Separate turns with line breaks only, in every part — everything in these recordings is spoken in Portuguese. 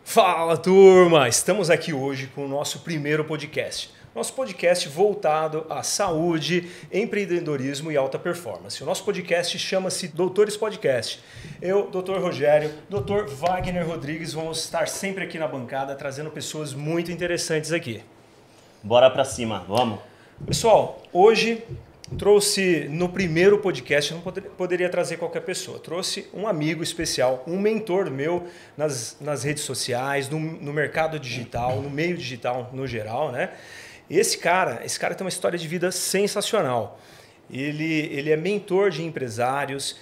Fala, turma! Estamos aqui hoje com o nosso primeiro podcast. Nosso podcast voltado à saúde, empreendedorismo e alta performance. O nosso podcast chama-se Doutores Podcast. Eu, Dr. Rogério, Dr. Wagner Rodrigues, vamos estar sempre aqui na bancada trazendo pessoas muito interessantes aqui.
Bora pra cima, vamos!
Pessoal, hoje trouxe no primeiro podcast, eu não poderia trazer qualquer pessoa, trouxe um amigo especial, um mentor meu nas redes sociais, no mercado digital, no meio digital no geral, né? Esse cara tem uma história de vida sensacional. Ele é mentor de empresários,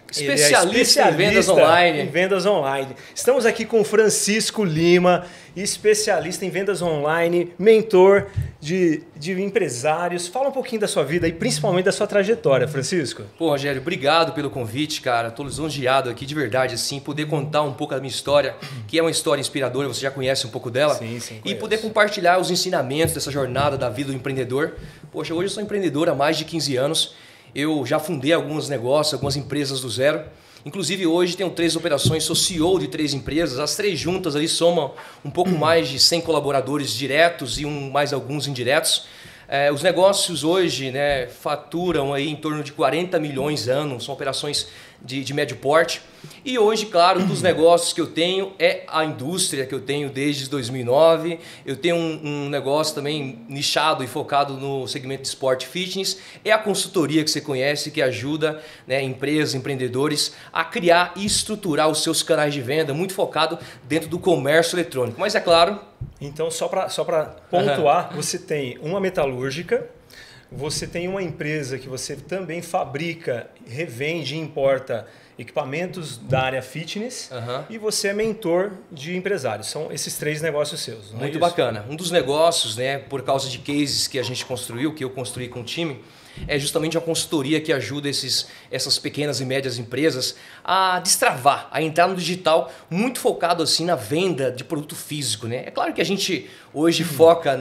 Especialista em vendas online.
Em vendas online. Estamos aqui com o Francisco Lima, especialista em vendas online, mentor de empresários. Fala um pouquinho da sua vida e principalmente da sua trajetória, Francisco.
Pô, Rogério, obrigado pelo convite, cara. Tô lisonjeado aqui de verdade, assim, poder contar um pouco da minha história, que é uma história inspiradora, você já conhece um pouco dela.
Sim,
e
conheço.
poder compartilhar os ensinamentos dessa jornada da vida do empreendedor. Poxa, hoje eu sou empreendedor há mais de 15 anos. Eu já fundei alguns negócios, algumas empresas do zero. Inclusive hoje tenho 3 operações, sou CEO de 3 empresas. As 3 juntas ali somam um pouco mais de 100 colaboradores diretos e mais alguns indiretos. Os negócios hoje, né, faturam aí em torno de 40 milhões ano, são operações de médio porte. E hoje, claro, um dos negócios que eu tenho é a indústria que eu tenho desde 2009. Eu tenho um negócio também nichado e focado no segmento de esporte e fitness. É a consultoria que você conhece, que ajuda, né, empresas, empreendedores a criar e estruturar os seus canais de venda, muito focado dentro do comércio eletrônico. Mas é claro...
Então, só para pontuar, você tem uma metalúrgica, você tem uma empresa que você também fabrica, revende e importa equipamentos da área fitness e você é mentor de empresários. São esses 3 negócios seus, não é
Muito
isso?
bacana. Um dos negócios, né, por causa de cases que a gente construiu, que eu construí com o time, é justamente a consultoria que ajuda essas pequenas e médias empresas a destravar, a entrar no digital, muito focado assim na venda de produto físico, né? É claro que a gente hoje foca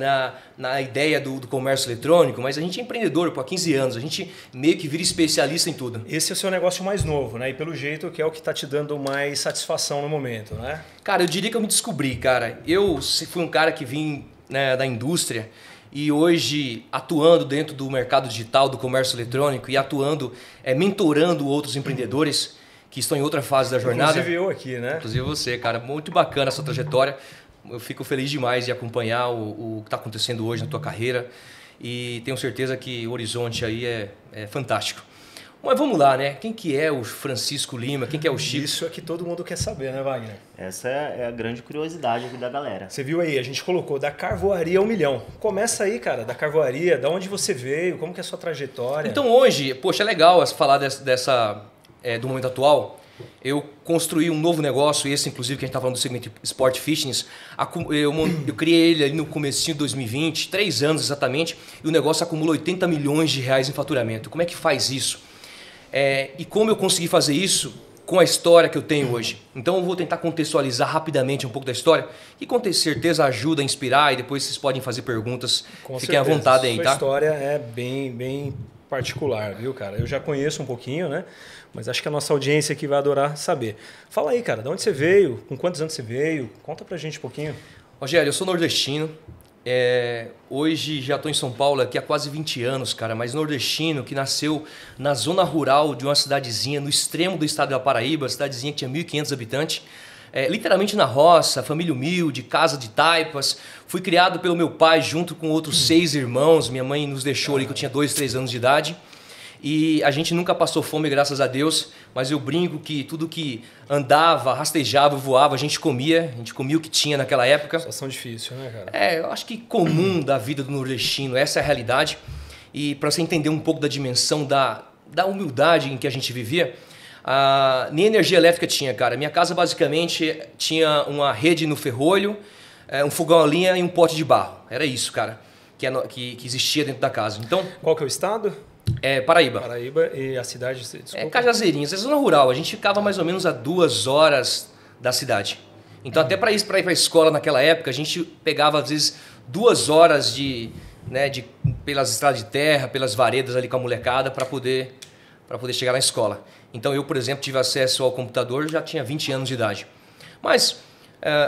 na ideia do comércio eletrônico, mas a gente é empreendedor há 15 anos, a gente meio que vira especialista em tudo.
Esse é o seu negócio mais novo, né? E pelo jeito que é o que está te dando mais satisfação no momento, né?
Cara, eu diria que eu me descobri, cara. Eu fui um cara que vim, né, da indústria. E hoje, atuando dentro do mercado digital, do comércio eletrônico e atuando, mentorando outros empreendedores que estão em outra fase da jornada.
Inclusive eu aqui, né?
Inclusive você, cara. Muito bacana essa trajetória. Eu fico feliz demais de acompanhar o que está acontecendo hoje na tua carreira. E tenho certeza que o horizonte aí é fantástico. Mas vamos lá, né? Quem que é o Francisco Lima? Quem que é o Chico?
Isso é que todo mundo quer saber, né, Wagner?
Essa é a grande curiosidade aqui da galera.
Você viu aí, a gente colocou da carvoaria ao milhão. Começa aí, cara, da carvoaria, da onde você veio, como que é a sua trajetória.
Então hoje, poxa, é legal falar do momento atual. Eu construí um novo negócio, esse inclusive que a gente está falando do segmento Sport Fitness. Eu criei ele ali no comecinho de 2020, 3 anos exatamente, e o negócio acumula 80 milhões de reais em faturamento. Como é que faz isso? E como eu consegui fazer isso com a história que eu tenho hoje. Então eu vou tentar contextualizar rapidamente um pouco da história, que com certeza ajuda a inspirar e depois vocês podem fazer perguntas.
Com
Fiquem
certeza.
à vontade aí,
Sua
tá?
história é bem particular, viu, cara? Eu já conheço um pouquinho, né? Mas acho que a nossa audiência aqui vai adorar saber. Fala aí, cara, de onde você veio? Com quantos anos você veio? Conta pra gente um pouquinho.
Rogério, eu sou nordestino. Hoje já estou em São Paulo aqui há quase 20 anos, cara, mas nordestino que nasceu na zona rural de uma cidadezinha no extremo do estado da Paraíba, cidadezinha que tinha 1.500 habitantes, literalmente na roça, família humilde, casa de taipas. Fui criado pelo meu pai junto com outros 6 irmãos, minha mãe nos deixou ali que eu tinha 2, 3 anos de idade. E a gente nunca passou fome, graças a Deus, mas eu brinco que tudo que andava, rastejava, voava, a gente comia o que tinha naquela época.
Situação difícil, né, cara?
Eu acho que comum da vida do nordestino, essa é a realidade. E para você entender um pouco da dimensão da humildade em que a gente vivia, nem energia elétrica tinha, cara. Minha casa basicamente tinha uma rede no ferrolho, um fogão a lenha e um pote de barro. Era isso, cara, que existia dentro da casa. Então,
qual que é o estado?
Paraíba.
Paraíba e a cidade, desculpa.
Cajazeirinhas, é zona rural. A gente ficava mais ou menos a 2 horas da cidade. Então até para ir para a escola naquela época, a gente pegava às vezes 2 horas pelas estradas de terra, pelas varedas ali com a molecada para poder chegar na escola. Então eu, por exemplo, tive acesso ao computador, já tinha 20 anos de idade. Mas,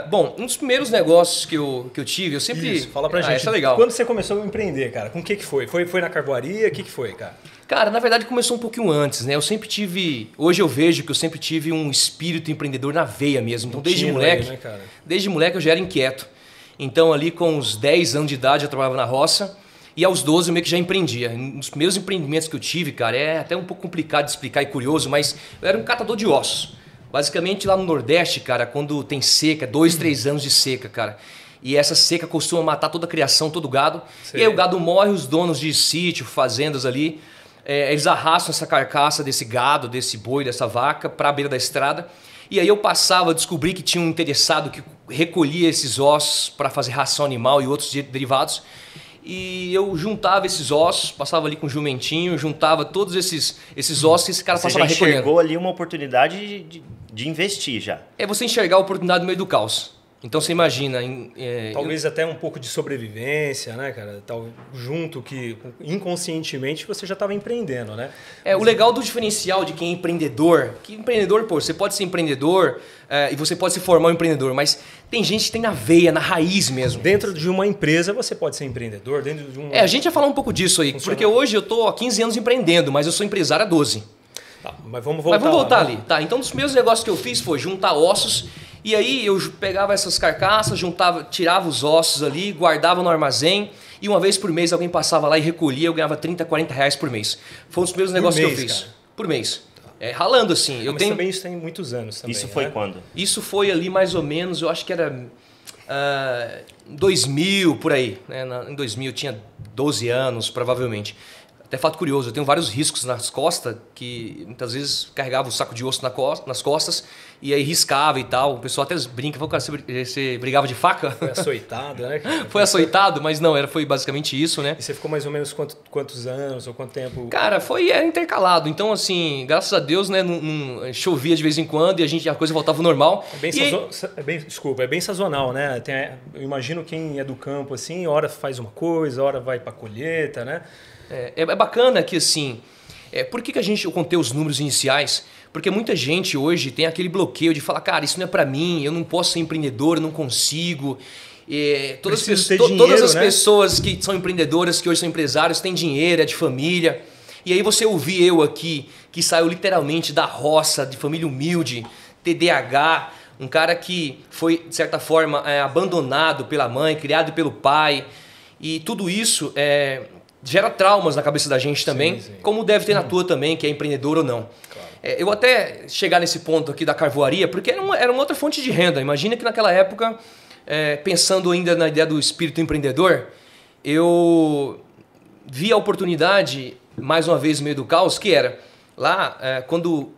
bom, um dos primeiros negócios que eu tive, eu sempre...
Isso, fala pra gente.
Isso é legal.
Quando você começou a empreender, cara, com o que foi? Foi na carvoaria? O que foi, cara?
Cara, na verdade começou um pouquinho antes, né? Eu sempre tive... Hoje eu vejo que eu sempre tive um espírito empreendedor na veia mesmo. Então, desde moleque,
aí, né, cara?
desde moleque eu já era inquieto. Então, ali com uns 10 anos de idade eu trabalhava na roça. E aos 12 eu meio que já empreendia. Nos primeiros empreendimentos que eu tive, cara, é até um pouco complicado de explicar e curioso, mas eu era um catador de ossos. Basicamente lá no Nordeste, cara, quando tem seca, 2, 3 anos de seca, cara. E essa seca costuma matar toda a criação, todo o gado.
Sei.
E aí o gado morre, os donos de sítio, fazendas ali, eles arrastam essa carcaça desse gado, desse boi, dessa vaca para a beira da estrada. E aí eu passava, descobri que tinha um interessado que recolhia esses ossos para fazer ração animal e outros derivados. E eu juntava esses ossos, passava ali com o jumentinho, juntava todos esses ossos que esse cara passava recolhendo.
Você enxergou ali uma oportunidade de investir já.
É você enxergar a oportunidade no meio do caos. Então você imagina...
Talvez até um pouco de sobrevivência, né, cara? Junto que inconscientemente você já estava empreendendo, né?
O legal do diferencial de quem é empreendedor, que empreendedor, pô, você pode ser empreendedor e você pode se formar um empreendedor, mas tem gente que tem na veia, na raiz mesmo.
Dentro de uma empresa você pode ser empreendedor, dentro de um...
A gente ia falar um pouco disso aí, porque hoje eu tô há 15 anos empreendendo, mas eu sou empresário há 12.
Tá, mas vamos voltar
lá,
ali.
Né? Tá, então um dos primeiros negócios que eu fiz foi juntar ossos. E aí eu pegava essas carcaças, tirava os ossos ali, guardava no armazém e uma vez por mês alguém passava lá e recolhia, eu ganhava 30, 40 reais por mês. Foi um dos primeiros negócios que eu fiz.
Cara.
Por mês. Ralando assim.
Mas também isso tem muitos anos também.
Isso foi quando?
Isso foi ali mais ou menos, eu acho que era 2000, por aí. Né? Em 2000 eu tinha 12 anos, provavelmente. Até fato curioso, eu tenho vários riscos nas costas, que muitas vezes carregava um saco de osso nas costas e aí riscava e tal. O pessoal até brinca, cara, você brigava de faca?
Foi açoitado, né?
Foi açoitado, mas não, foi basicamente isso, né?
E você ficou mais ou menos quantos anos ou quanto tempo?
Cara, era intercalado. Então, assim, graças a Deus, né, não chovia de vez em quando e a coisa voltava ao normal.
É bem sazonal, né? Eu imagino quem é do campo, assim, hora faz uma coisa, hora vai pra colheita, né?
É bacana que, assim, por que eu contei os números iniciais? Porque muita gente hoje tem aquele bloqueio de falar, cara, isso não é pra mim, eu não posso ser empreendedor, eu não consigo. Todas as pessoas que são empreendedoras, que hoje são empresários, têm dinheiro, é de família. E aí você ouvir eu aqui, que saiu literalmente da roça, de família humilde, TDAH, um cara que foi, de certa forma, abandonado pela mãe, criado pelo pai. E tudo isso gera traumas na cabeça da gente também, sim. Como deve ter na tua também, que é empreendedor ou não. Claro. Eu até chegar nesse ponto aqui da carvoaria, porque era uma outra fonte de renda. Imagina que naquela época, pensando ainda na ideia do espírito empreendedor, eu vi a oportunidade, mais uma vez no meio do caos, que era lá, quando...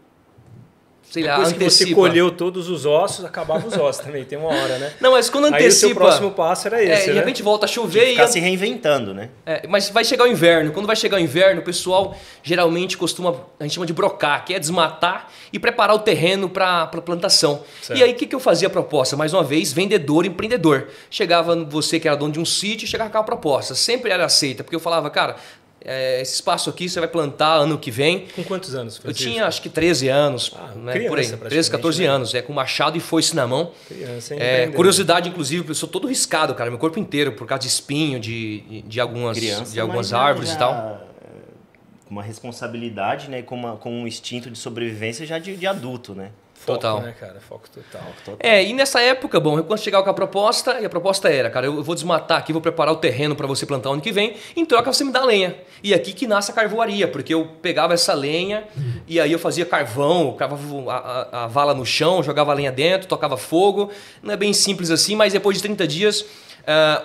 Depois que você colheu todos os ossos, acabava os ossos também, tem uma hora, né?
Não, mas quando antecipa... Aí o seu
próximo passo era esse, né?
De repente volta a chover
e... Ficar se reinventando, né?
Mas vai chegar o inverno. Quando vai chegar o inverno, o pessoal geralmente costuma, a gente chama de brocar, que é desmatar e preparar o terreno para plantação. Certo. E aí o que eu fazia a proposta? Mais uma vez, vendedor, empreendedor. Chegava você que era dono de um sítio, chegava com a proposta. Sempre era aceita, porque eu falava, cara... esse espaço aqui você vai plantar ano que vem.
Com quantos anos?
Eu tinha acho que 13 anos, né, por aí, 13, 14 anos, com machado e foice na mão.
Criança,
curiosidade, inclusive, eu sou todo riscado, cara, meu corpo inteiro, por causa de espinho, de algumas árvores e tal.
Uma responsabilidade, né, com um instinto de sobrevivência já de adulto, né?
Foco,
total.
Né, cara? Foco total.
E nessa época, bom, eu quando chegava com a proposta, e a proposta era, cara, eu vou desmatar aqui, vou preparar o terreno para você plantar ano que vem, em troca você me dá lenha. E aqui que nasce a carvoaria, porque eu pegava essa lenha e aí eu fazia carvão, eu cravava a vala no chão, jogava a lenha dentro, tocava fogo. Não é bem simples assim, mas depois de 30 dias,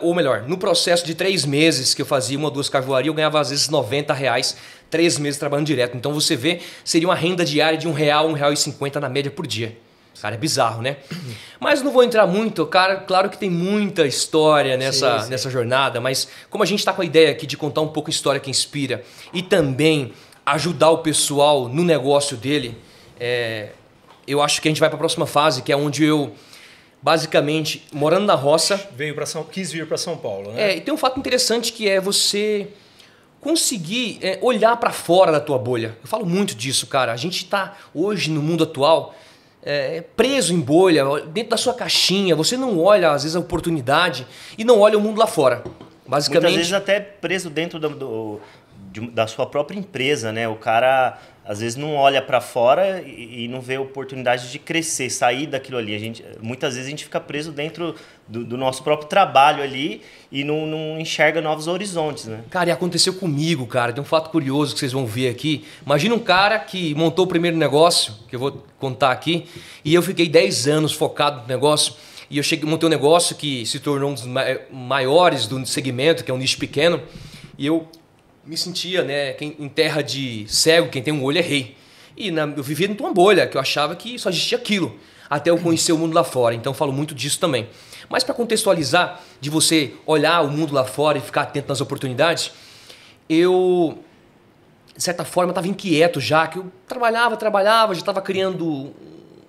ou melhor, no processo de 3 meses que eu fazia 1 ou 2 carvoarias, eu ganhava às vezes R$90, 3 meses trabalhando direto. Então você vê, seria uma renda diária de R$1, R$1,50 na média por dia. Cara, é bizarro, né? Mas não vou entrar muito, cara. Claro que tem muita história nessa jornada, mas como a gente está com a ideia aqui de contar um pouco a história que inspira e também ajudar o pessoal no negócio dele, eu acho que a gente vai para a próxima fase, que é onde eu, basicamente, morando na roça...
Quis vir para São Paulo, né?
E tem um fato interessante que é você... conseguir olhar para fora da tua bolha. Eu falo muito disso, cara. A gente está hoje no mundo atual, preso em bolha, dentro da sua caixinha. Você não olha, às vezes, a oportunidade e não olha o mundo lá fora. Basicamente,
muitas vezes até preso dentro da sua própria empresa, né? O cara, às vezes, não olha para fora e não vê oportunidade de crescer, sair daquilo ali. Muitas vezes a gente fica preso dentro do nosso próprio trabalho ali e não enxerga novos horizontes, né?
Cara, e aconteceu comigo, cara. Tem um fato curioso que vocês vão ver aqui. Imagina um cara que montou o primeiro negócio, que eu vou contar aqui, e eu fiquei 10 anos focado no negócio. E eu montei um negócio que se tornou um dos maiores do segmento, que é um nicho pequeno. E eu me sentia, né, em terra de cego, quem tem um olho é rei. E eu vivia dentro de uma bolha, que eu achava que só existia aquilo, até eu conhecer o mundo lá fora. Então eu falo muito disso também. Mas para contextualizar, de você olhar o mundo lá fora e ficar atento nas oportunidades, eu, de certa forma, estava inquieto já, que eu trabalhava, já estava criando,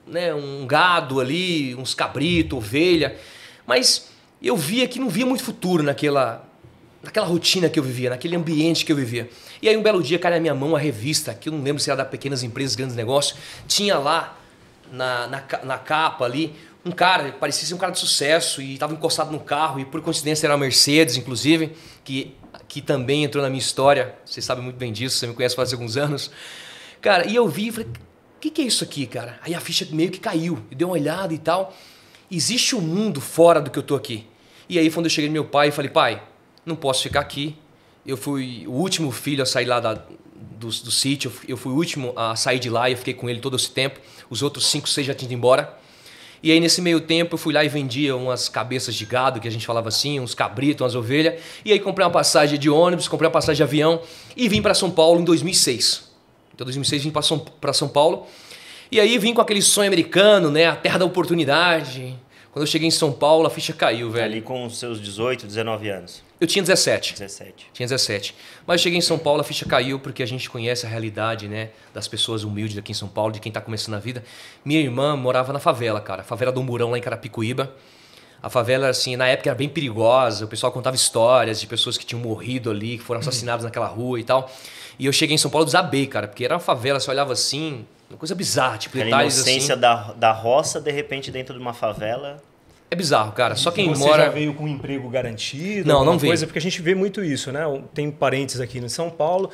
né, um gado ali, uns cabritos, ovelha, mas eu via que não via muito futuro naquela rotina que eu vivia, naquele ambiente que eu vivia. E aí um belo dia cai na minha mão a revista, que eu não lembro se era da Pequenas Empresas, Grandes Negócios, tinha lá na capa ali um cara, parecia ser um cara de sucesso e estava encostado no carro e por coincidência era a Mercedes, inclusive, que também entrou na minha história. Vocês sabem muito bem disso, você me conhece faz alguns anos. Cara, e eu vi e falei, o que é isso aqui, cara? Aí a ficha meio que caiu, eu dei uma olhada e tal. Existe um mundo fora do que eu tô aqui. E aí quando eu cheguei no meu pai, eu falei, pai, não posso ficar aqui. Eu fui o último filho a sair lá do sítio, eu fui o último a sair de lá e eu fiquei com ele todo esse tempo. Os outros 5, 6 já tinham ido embora. E aí nesse meio tempo eu fui lá e vendia umas cabeças de gado, que a gente falava assim, uns cabritos, umas ovelhas. E aí comprei uma passagem de ônibus, comprei uma passagem de avião e vim para São Paulo em 2006. Então em 2006 vim para São Paulo. E aí vim com aquele sonho americano, né, a terra da oportunidade. Quando eu cheguei em São Paulo, a ficha caiu, velho.
Ali com os seus 18, 19 anos.
Eu tinha 17.
17.
Tinha 17. Mas eu cheguei em São Paulo, a ficha caiu porque a gente conhece a realidade, né, das pessoas humildes aqui em São Paulo, de quem está começando a vida. Minha irmã morava na favela, cara. A favela do Murão, lá em Carapicuíba. A favela, assim, na época era bem perigosa. O pessoal contava histórias de pessoas que tinham morrido ali, que foram assassinadas naquela rua e tal. E eu cheguei em São Paulo, desabei, cara. Porque era uma favela, você olhava assim, uma coisa bizarra. Tipo, detalhes assim.
A inocência da roça, de repente, dentro de uma favela.
É bizarro, cara. Só quem
você
mora...
já veio com um emprego garantido?
Não veio.
Porque a gente vê muito isso, né? Tem parentes aqui em São Paulo,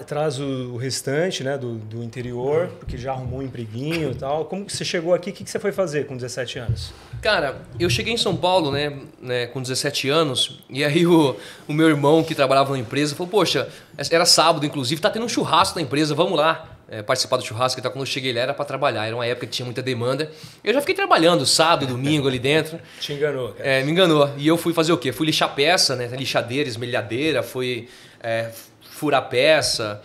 traz o restante, né, do interior, porque já arrumou um empreguinho e tal. Como que você chegou aqui? O que você foi fazer com 17 anos?
Cara, eu cheguei em São Paulo, né, com 17 anos, e aí o meu irmão que trabalhava na empresa falou, poxa, era sábado inclusive, tá tendo um churrasco na empresa, vamos lá. Participar do churrasco, então quando eu cheguei lá era para trabalhar, era uma época que tinha muita demanda. Eu já fiquei trabalhando sábado, domingo ali dentro.
Te enganou, cara.
Me enganou. E eu fui fazer o quê? Fui lixar peça, né? Lixadeira, esmelhadeira, fui furar peça,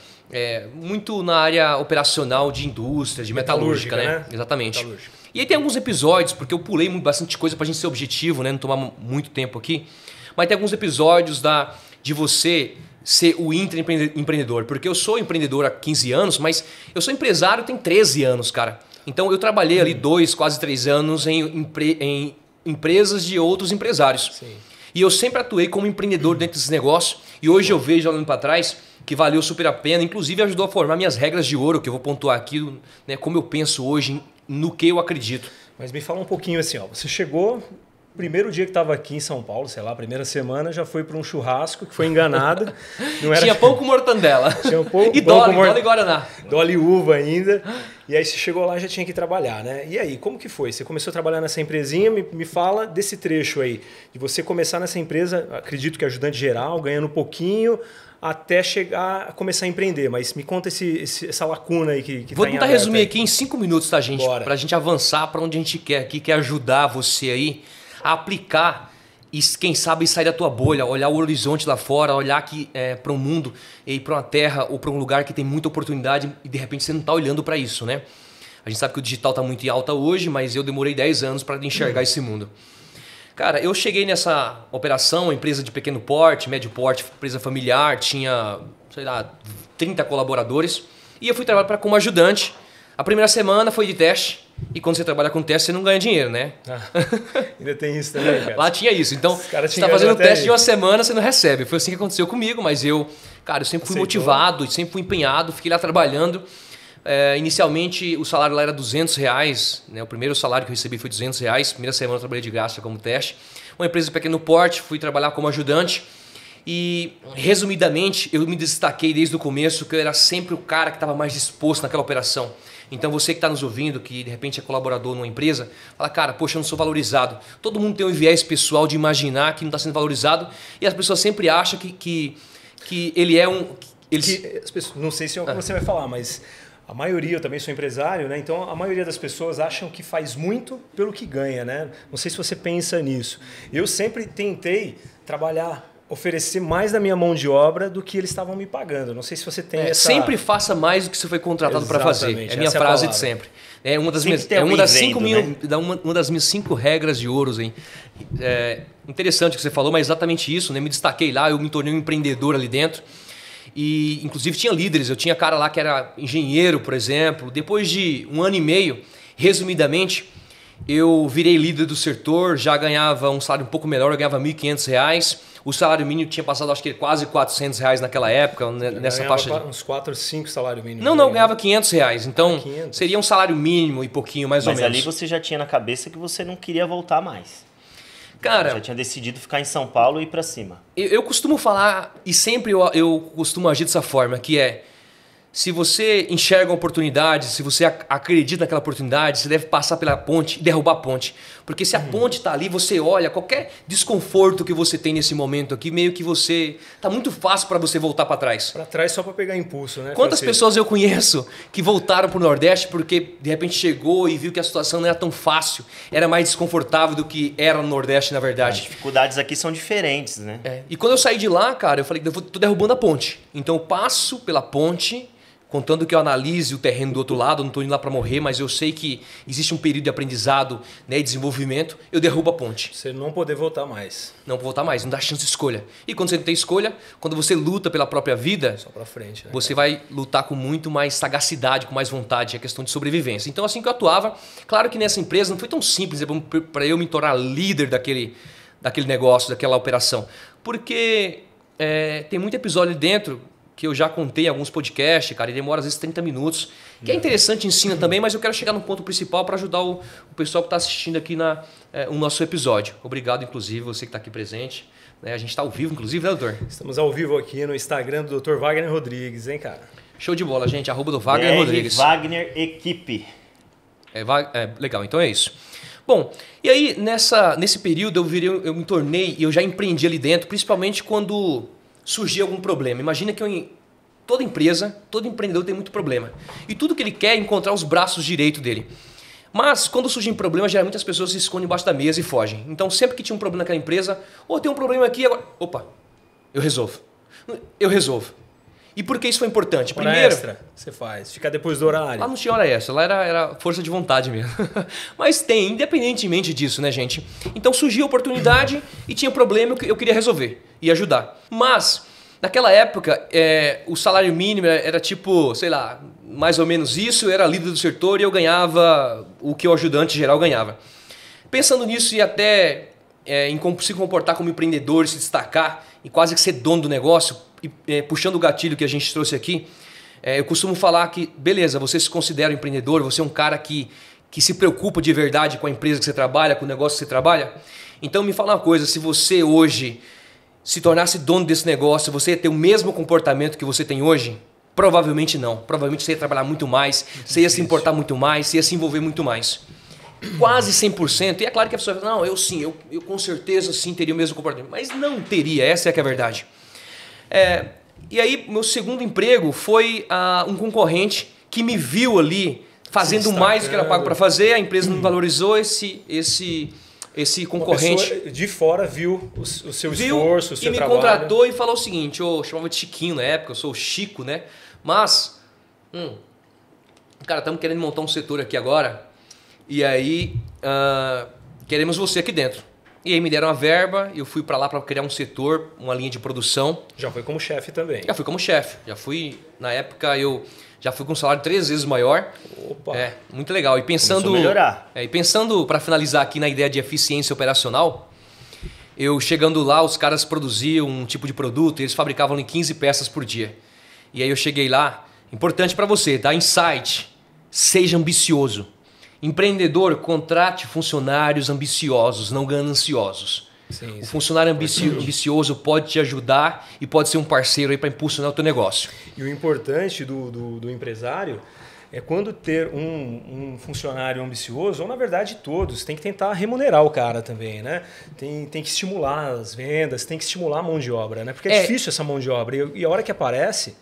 muito na área operacional de indústria, de metalúrgica, né? Exatamente. Metalúrgica. E aí tem alguns episódios, porque eu pulei bastante coisa pra gente ser objetivo, né? Não tomar muito tempo aqui. Mas tem alguns episódios de você ser o intraempreendedor, porque eu sou empreendedor há 15 anos, mas eu sou empresário tem 13 anos, cara. Então eu trabalhei ali 2, quase 3 anos em empresas de outros empresários. Sim. E eu sempre atuei como empreendedor dentro desse negócio e hoje eu vejo, olhando para trás, que valeu super a pena, inclusive ajudou a formar minhas regras de ouro, que eu vou pontuar aqui, né, como eu penso hoje, no que eu acredito.
Mas me fala um pouquinho assim, ó, você chegou... Primeiro dia que estava aqui em São Paulo, sei lá, primeira semana, já foi para um churrasco que foi enganado. Não era...
Tinha pão com mortandela.
Tinha pão
e dólar e guaraná.
Dólar e uva ainda. E aí você chegou lá e já tinha que trabalhar, né? E aí, como que foi? Você começou a trabalhar nessa empresinha, me fala desse trecho aí. De você começar nessa empresa, acredito que ajudante geral, ganhando pouquinho, até chegar a começar a empreender. Mas me conta essa lacuna aí que
Vou tentar resumir
aí.
Aqui em 5 minutos, tá, gente? Para a gente avançar para onde a gente quer aqui, quer ajudar você aí a aplicar e, quem sabe, sair da tua bolha, olhar o horizonte lá fora, olhar aqui para um mundo e para uma terra ou para um lugar que tem muita oportunidade e de repente você não está olhando para isso, né? A gente sabe que o digital está muito em alta hoje, mas eu demorei 10 anos para enxergar esse mundo. Cara, eu cheguei nessa operação, empresa de pequeno porte, médio porte, empresa familiar, tinha, sei lá, 30 colaboradores e eu fui trabalhar como ajudante. A primeira semana foi de teste. E quando você trabalha com teste, você não ganha dinheiro, né?
Ainda tem isso também, cara.
Lá tinha isso. Então, você está fazendo um teste de uma semana, você não recebe. Foi assim que aconteceu comigo, mas eu sempre fui motivado, sempre fui empenhado, fiquei lá trabalhando. Inicialmente o salário lá era R$200, né? O primeiro salário que eu recebi foi R$200. Primeira semana eu trabalhei de graça como teste. Uma empresa de pequeno porte, fui trabalhar como ajudante. E, resumidamente, eu me destaquei desde o começo que eu era sempre o cara que estava mais disposto naquela operação. Então você que está nos ouvindo, que de repente é colaborador numa empresa, fala, cara, poxa, eu não sou valorizado. Todo mundo tem um viés pessoal de imaginar que não está sendo valorizado e as pessoas sempre acham que ele é um...
Não sei se é o que você vai falar, mas a maioria, eu também sou empresário, né? Então a maioria das pessoas acham que faz muito pelo que ganha, né? Não sei se você pensa nisso. Eu sempre tentei trabalhar, oferecer mais da minha mão de obra do que eles estavam me pagando. Não sei se você tem essa...
Sempre faça mais do que você foi contratado para fazer. É a minha frase de sempre. É uma das minhas 5 regras de ouro. Hein? Interessante o que você falou, mas exatamente isso. Né? Me destaquei lá, eu me tornei um empreendedor ali dentro. E, inclusive, tinha líderes. Eu tinha cara lá que era engenheiro, por exemplo. Depois de 1 ano e meio, resumidamente, eu virei líder do setor, já ganhava um salário um pouco melhor, eu ganhava R$1.500. O salário mínimo tinha passado, acho que quase R$400 naquela época, nessa faixa.
Uns 4, 5 salários mínimos.
Não, eu ganhava R$500. Então, 500. Seria um salário mínimo e pouquinho, mais ou menos.
Mas ali você já tinha na cabeça que você não queria voltar mais.
Cara,
já tinha decidido ficar em São Paulo e ir para cima.
Eu costumo falar, e sempre eu costumo agir dessa forma, que é... Se você enxerga uma oportunidade, se você acredita naquela oportunidade, você deve passar pela ponte e derrubar a ponte. Porque se a ponte está ali, você olha, qualquer desconforto que você tem nesse momento aqui, meio que você... Tá muito fácil para você voltar para trás.
Para trás só para pegar impulso, né?
Quantas pessoas eu conheço que voltaram para o Nordeste porque de repente chegou e viu que a situação não era tão fácil, era mais desconfortável do que era no Nordeste, na verdade.
As dificuldades aqui são diferentes, né?
E quando eu saí de lá, cara, eu falei que eu tô derrubando a ponte. Então eu passo pela ponte... Contando que eu analise o terreno do outro lado, não estou indo lá para morrer, mas eu sei que existe um período de aprendizado, né, e desenvolvimento, eu derrubo a ponte.
Você não poder voltar mais.
Não voltar mais, não dá chance de escolha. E quando você não tem escolha, quando você luta pela própria vida,
só para frente, né,
você vai lutar com muito mais sagacidade, com mais vontade, é questão de sobrevivência. Então assim que eu atuava, claro que nessa empresa não foi tão simples para eu me tornar líder daquele negócio, daquela operação. Porque tem muito episódio dentro... que eu já contei em alguns podcasts, cara, e demora às vezes 30 minutos, que é interessante, ensina também, mas eu quero chegar no ponto principal para ajudar o pessoal que está assistindo aqui o nosso episódio. Obrigado, inclusive, você que está aqui presente. A gente está ao vivo, inclusive, né, doutor?
Estamos ao vivo aqui no Instagram do Dr. Wagner Rodrigues, hein, cara?
Show de bola, gente. @ Wagner Rodrigues.
Wagner Equipe.
Legal, então é isso. Bom, e aí nesse período eu me tornei, e eu já empreendi ali dentro, principalmente quando... surgir algum problema. Imagina que toda empresa, todo empreendedor tem muito problema. E tudo que ele quer é encontrar os braços direitos dele. Mas quando surgem problemas, geralmente as pessoas se escondem embaixo da mesa e fogem. Então sempre que tinha um problema naquela empresa, tem um problema aqui, agora... Opa, eu resolvo. E por que isso foi importante?
Hora extra você faz, ficar depois do horário.
Lá não tinha hora extra, lá era força de vontade mesmo. Mas tem, independentemente disso, né, gente? Então surgiu a oportunidade e tinha um problema que eu queria resolver e ajudar. Mas, naquela época, o salário mínimo era tipo, sei lá, mais ou menos isso, eu era líder do setor e eu ganhava o que o ajudante geral ganhava. Pensando nisso e até em se comportar como empreendedor, se destacar e quase que ser dono do negócio, e puxando o gatilho que a gente trouxe aqui, eu costumo falar que, beleza, você se considera um empreendedor, você é um cara que se preocupa de verdade com a empresa que você trabalha, com o negócio que você trabalha. Então me fala uma coisa, se você hoje se tornasse dono desse negócio, você ia ter o mesmo comportamento que você tem hoje? Provavelmente não. Provavelmente você ia trabalhar muito mais, você ia se importar muito mais, você ia se envolver muito mais. Quase 100%. E é claro que a pessoa fala, não, eu com certeza sim teria o mesmo comportamento. Mas não teria, essa é que é a verdade. E aí, meu segundo emprego foi um concorrente que me viu ali fazendo mais do que era pago para fazer, a empresa não valorizou esse concorrente.
Uma pessoa de fora viu o seu esforço, o seu trabalho.
E me contratou e falou o seguinte, eu chamava de Chiquinho na época, eu sou o Chico, né? Mas, cara, estamos querendo montar um setor aqui agora e aí queremos você aqui dentro. E aí me deram uma verba, eu fui para lá para criar um setor, uma linha de produção.
Já foi como chefe também?
Já fui como chefe. Na época eu já fui com um salário 3 vezes maior.
Opa!
Muito legal. E pensando,
melhorar.
E pensando para finalizar aqui na ideia de eficiência operacional, eu chegando lá, os caras produziam um tipo de produto e eles fabricavam em 15 peças por dia. E aí eu cheguei lá, Importante para você, tá? Insight. Seja ambicioso. Empreendedor, contrate funcionários ambiciosos, não gananciosos.
Sim,
O funcionário ambicioso pode te ajudar e pode ser um parceiro aí para impulsionar o teu negócio.
E o importante do empresário é quando ter um funcionário ambicioso, ou na verdade todos, tem que tentar remunerar o cara também, né? Tem que estimular as vendas, tem que estimular a mão de obra, né? Porque é difícil essa mão de obra. E a hora que aparece,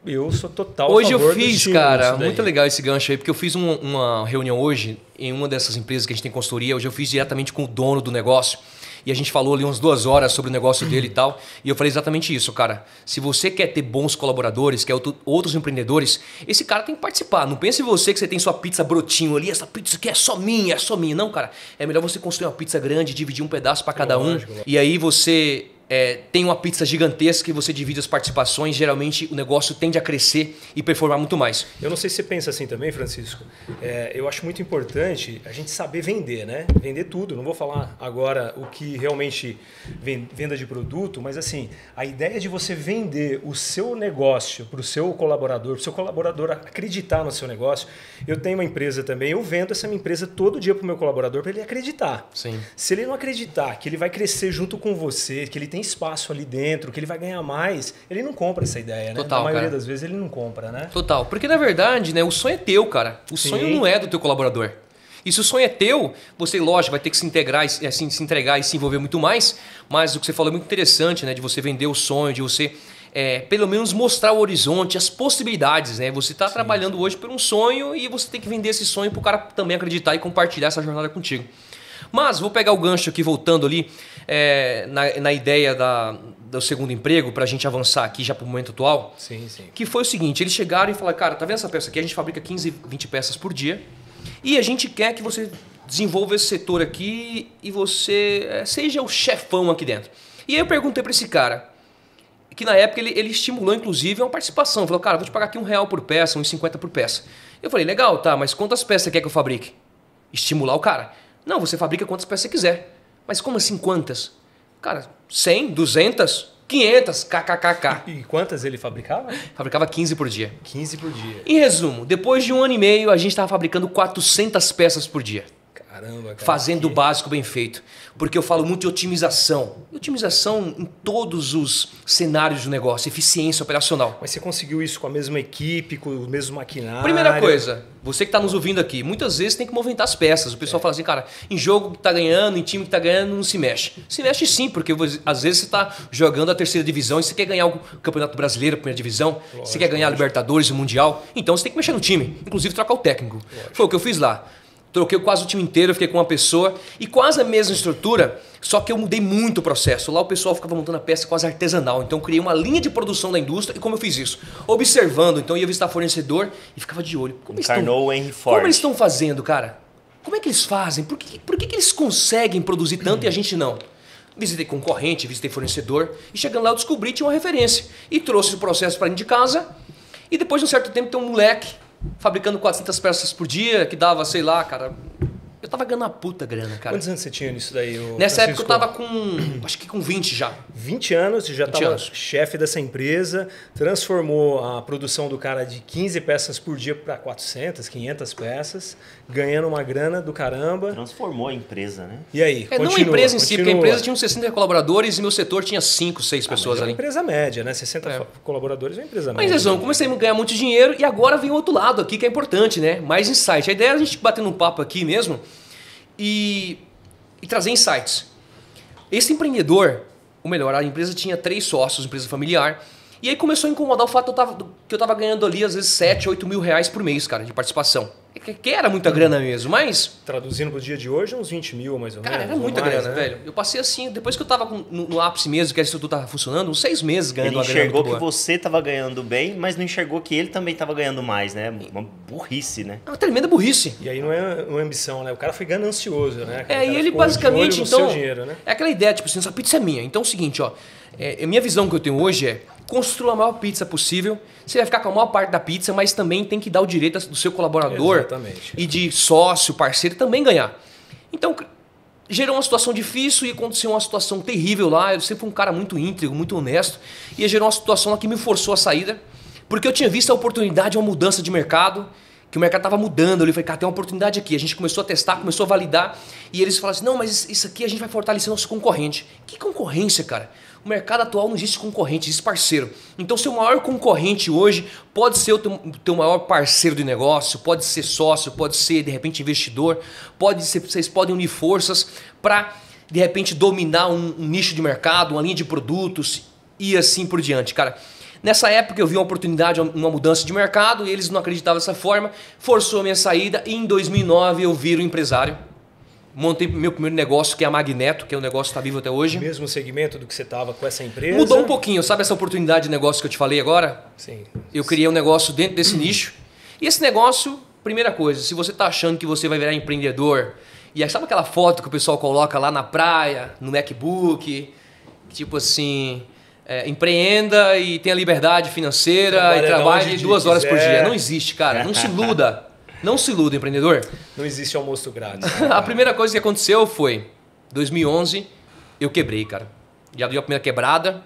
eu sou total
Hoje
a favor
eu fiz,
do
cara, muito legal esse gancho aí, porque eu fiz uma reunião hoje em uma dessas empresas que a gente tem consultoria. Hoje eu fiz diretamente com o dono do negócio. E a gente falou ali umas 2 horas sobre o negócio dele e tal. E eu falei exatamente isso, cara. Se você quer ter bons colaboradores, quer outros empreendedores, esse cara tem que participar. Não pense você que você tem sua pizza brotinho ali, essa pizza aqui é só minha, é só minha. Não, cara. É melhor você construir uma pizza grande, dividir um pedaço para cada um. E aí você tem uma pizza gigantesca e você divide as participações. Geralmente o negócio tende a crescer e performar muito mais.
Eu não sei se você pensa assim também, Francisco. Eu acho muito importante a gente saber vender, né? Vender tudo. Não vou falar agora o que realmente venda de produto, mas assim, a ideia de você vender o seu negócio para o seu colaborador acreditar no seu negócio. Eu tenho uma empresa também, eu vendo essa minha empresa todo dia para o meu colaborador para ele acreditar.
Sim.
Se ele não acreditar que ele vai crescer junto com você, que ele tem espaço ali dentro, que ele vai ganhar mais, ele não compra essa ideia, né?
Total,
a maioria
cara.
das vezes ele não compra, né?
Total. Porque na verdade, né, o sonho é teu, cara. O sonho não é do teu colaborador. E se o sonho é teu, você, lógico, vai ter que se integrar, se entregar e se envolver muito mais. Mas o que você falou é muito interessante, né? De você vender o sonho, de você pelo menos mostrar o horizonte, as possibilidades, né? Você está trabalhando hoje por um sonho e você tem que vender esse sonho para o cara também acreditar e compartilhar essa jornada contigo. Mas vou pegar o gancho aqui, voltando ali na ideia do segundo emprego, para a gente avançar aqui já para o momento atual.
Sim.
Que foi o seguinte, eles chegaram e falaram, cara, tá vendo essa peça aqui? A gente fabrica 15, 20 peças por dia e a gente quer que você desenvolva esse setor aqui e você seja o chefão aqui dentro. E aí eu perguntei para esse cara, que na época ele estimulou inclusive uma participação. Falou, cara, vou te pagar aqui R$1 por peça, R$1,50 por peça. Eu falei, legal, tá, mas quantas peças você quer que eu fabrique? Estimular o cara. Não, você fabrica quantas peças você quiser. Mas como assim quantas? Cara, 100, 200, 500, kkkk.
E quantas ele fabricava?
Fabricava 15 por dia.
15 por dia.
Em resumo, depois de 1 ano e meio, a gente estava fabricando 400 peças por dia.
Caramba, cara.
Fazendo o básico bem feito. Porque eu falo muito de otimização. Otimização em todos os cenários do negócio, eficiência operacional.
Mas você conseguiu isso com a mesma equipe, com o mesmo maquinário?
Primeira coisa, você que está nos ouvindo aqui, muitas vezes tem que movimentar as peças. O pessoal fala assim, cara, em jogo que está ganhando, em time que está ganhando, não se mexe. Se mexe sim, porque às vezes você está jogando a 3ª divisão e você quer ganhar o Campeonato Brasileiro, a 1ª divisão, você quer ganhar a Libertadores, o Mundial, então você tem que mexer no time, inclusive trocar o técnico. Lógico. Foi o que eu fiz lá. Troquei quase o time inteiro, fiquei com uma pessoa e quase a mesma estrutura, só que eu mudei muito o processo. Lá o pessoal ficava montando a peça quase artesanal, então eu criei uma linha de produção da indústria. E como eu fiz isso? Observando, então eu ia visitar fornecedor e ficava de olho. Como eles estão fazendo, cara? Como é que eles fazem? Por que eles conseguem produzir tanto e a gente não? Visitei concorrente, visitei fornecedor e chegando lá eu descobri, tinha uma referência. E trouxe o processo para dentro de casa e depois de um certo tempo tem um moleque fabricando 400 peças por dia, que dava, sei lá, cara... Eu tava ganhando uma puta grana, cara.
Quantos anos você tinha nisso daí?
Nessa época eu tava com... acho que com 20 já.
20 anos, você já estava chefe dessa empresa, transformou a produção do cara de 15 peças por dia para 400, 500 peças, ganhando uma grana do caramba.
Transformou a empresa, né?
E aí?
Não a empresa em si, porque a empresa tinha uns 60 colaboradores e meu setor tinha 5, 6 pessoas ali.
É uma empresa média, né? 60 colaboradores é uma empresa média.
Mas, comecei a ganhar muito dinheiro e agora vem o outro lado aqui que é importante, né? Mais insight. A ideia é a gente bater um papo aqui mesmo e trazer insights. Esse empreendedor, ou melhor, a empresa tinha 3 sócios, empresa familiar, e aí começou a incomodar o fato que eu estava ganhando ali às vezes 7, 8 mil reais por mês, cara, de participação. Que era muita grana mesmo, mas...
Traduzindo pro dia de hoje, uns 20 mil mais ou menos.
Cara, era muita grana, velho. Eu passei assim, depois que eu tava no ápice mesmo, que a estrutura tava funcionando, uns 6 meses ganhando uma grana.
Ele enxergou que você tava ganhando bem, mas não enxergou que ele também tava ganhando mais, né? Uma burrice, né?
É uma tremenda burrice.
E aí não é uma ambição, né? O cara foi ganancioso, né?
E ele basicamente, então...
dinheiro, né?
É aquela ideia, tipo assim, essa pizza é minha. Então é o seguinte, ó. A minha visão que eu tenho hoje é construa a maior pizza possível. Você vai ficar com a maior parte da pizza, mas também tem que dar o direito do seu colaborador e de sócio, parceiro, também ganhar. Então, gerou uma situação difícil e aconteceu uma situação terrível lá. Eu sempre fui um cara muito íntegro, muito honesto. E gerou uma situação lá que me forçou a saída. Porque eu tinha visto a oportunidade, uma mudança de mercado, que o mercado estava mudando. Eu falei, cara, tem uma oportunidade aqui. A gente começou a testar, começou a validar. E eles falaram assim, não, mas isso aqui a gente vai fortalecer nosso concorrente. Que concorrência, cara? O mercado atual não existe concorrente, existe parceiro. Então, seu maior concorrente hoje pode ser o teu maior parceiro de negócio, pode ser sócio, pode ser, de repente, investidor. Pode ser, vocês podem unir forças para, de repente, dominar um nicho de mercado, uma linha de produtos e assim por diante, cara. Nessa época eu vi uma oportunidade, uma mudança de mercado e eles não acreditavam dessa forma, forçou a minha saída e em 2009 eu viro empresário. Montei meu primeiro negócio, que é a Magneto, que é um negócio que está vivo até hoje.
O mesmo segmento do que você estava com essa empresa?
Mudou um pouquinho, sabe essa oportunidade de negócio que eu te falei agora?
Sim.
Eu criei um negócio dentro desse nicho. E esse negócio, primeira coisa, se você está achando que você vai virar empreendedor, e sabe aquela foto que o pessoal coloca lá na praia, no MacBook, tipo assim... empreenda e tenha liberdade financeira e trabalhe 2 horas por dia. Não existe, cara. Não se iluda. Não se iluda, empreendedor.
Não existe almoço grátis.
A primeira coisa que aconteceu foi, 2011, eu quebrei, cara. Já deu a primeira quebrada,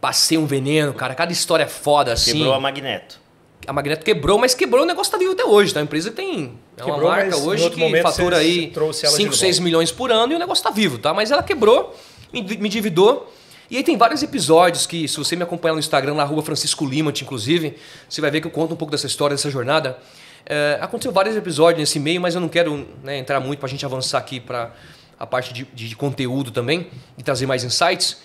passei um veneno, cara. Cada história foda assim.
Quebrou a Magneto.
A Magneto quebrou, mas quebrou, o negócio tá vivo até hoje, tá? A empresa tem uma marca hoje que fatura aí 5, 6 milhões por ano e o negócio tá vivo, tá? Mas ela quebrou, me endividou. E aí tem vários episódios que, se você me acompanhar no Instagram, na @Francisco Limat, inclusive, você vai ver que eu conto um pouco dessa história, dessa jornada. Aconteceu vários episódios nesse meio, mas eu não quero, né, entrar muito para a gente avançar aqui para a parte de conteúdo também e trazer mais insights.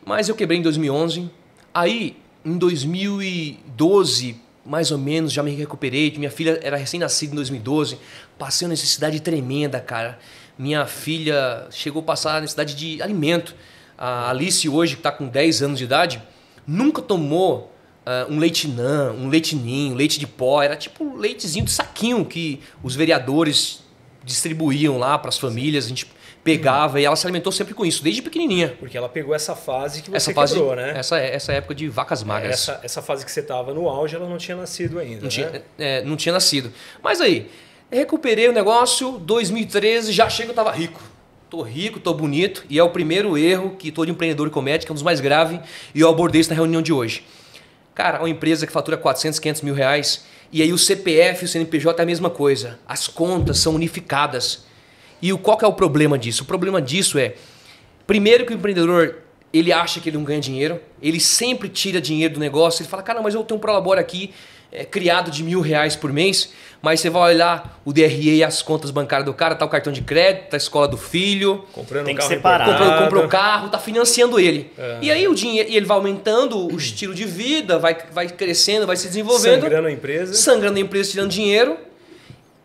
Mas eu quebrei em 2011. Aí, em 2012, mais ou menos, já me recuperei. Minha filha era recém-nascida em 2012. Passei uma necessidade tremenda, cara. Minha filha chegou a passar a necessidade de alimento. A Alice hoje, que está com 10 anos de idade, nunca tomou um leitinã, um leitinho, leite de pó. Era tipo leitezinho de saquinho que os vereadores distribuíam lá para as famílias. A gente pegava e ela se alimentou sempre com isso, desde pequenininha.
Porque ela pegou essa fase que você quebrou, né?
Essa época de vacas magras.
Essa fase que você estava no auge, ela não tinha nascido ainda,
não tinha nascido. Mas aí, recuperei o negócio, 2013, já chego, eu estava rico. Tô rico, tô bonito, e é o primeiro erro que todo empreendedor comete, que é um dos mais graves, e eu abordei isso na reunião de hoje. Cara, uma empresa que fatura 400, 500 mil reais, e aí o CPF e o CNPJ é a mesma coisa. As contas são unificadas. E qual que é o problema disso? O problema disso é, primeiro que o empreendedor, ele acha que ele não ganha dinheiro, ele sempre tira dinheiro do negócio, ele fala, cara, mas eu tenho um Prolabore aqui, criado de R$1.000 por mês, mas você vai olhar o DRE e as contas bancárias do cara, tá o cartão de crédito, tá a escola do filho,
comprando
tem
um
que
carro
separar.
Comprou o carro, tá financiando ele. E aí o dinheiro, e ele vai aumentando o estilo de vida, vai crescendo, vai se desenvolvendo.
Sangrando a empresa.
Sangrando a empresa, tirando dinheiro.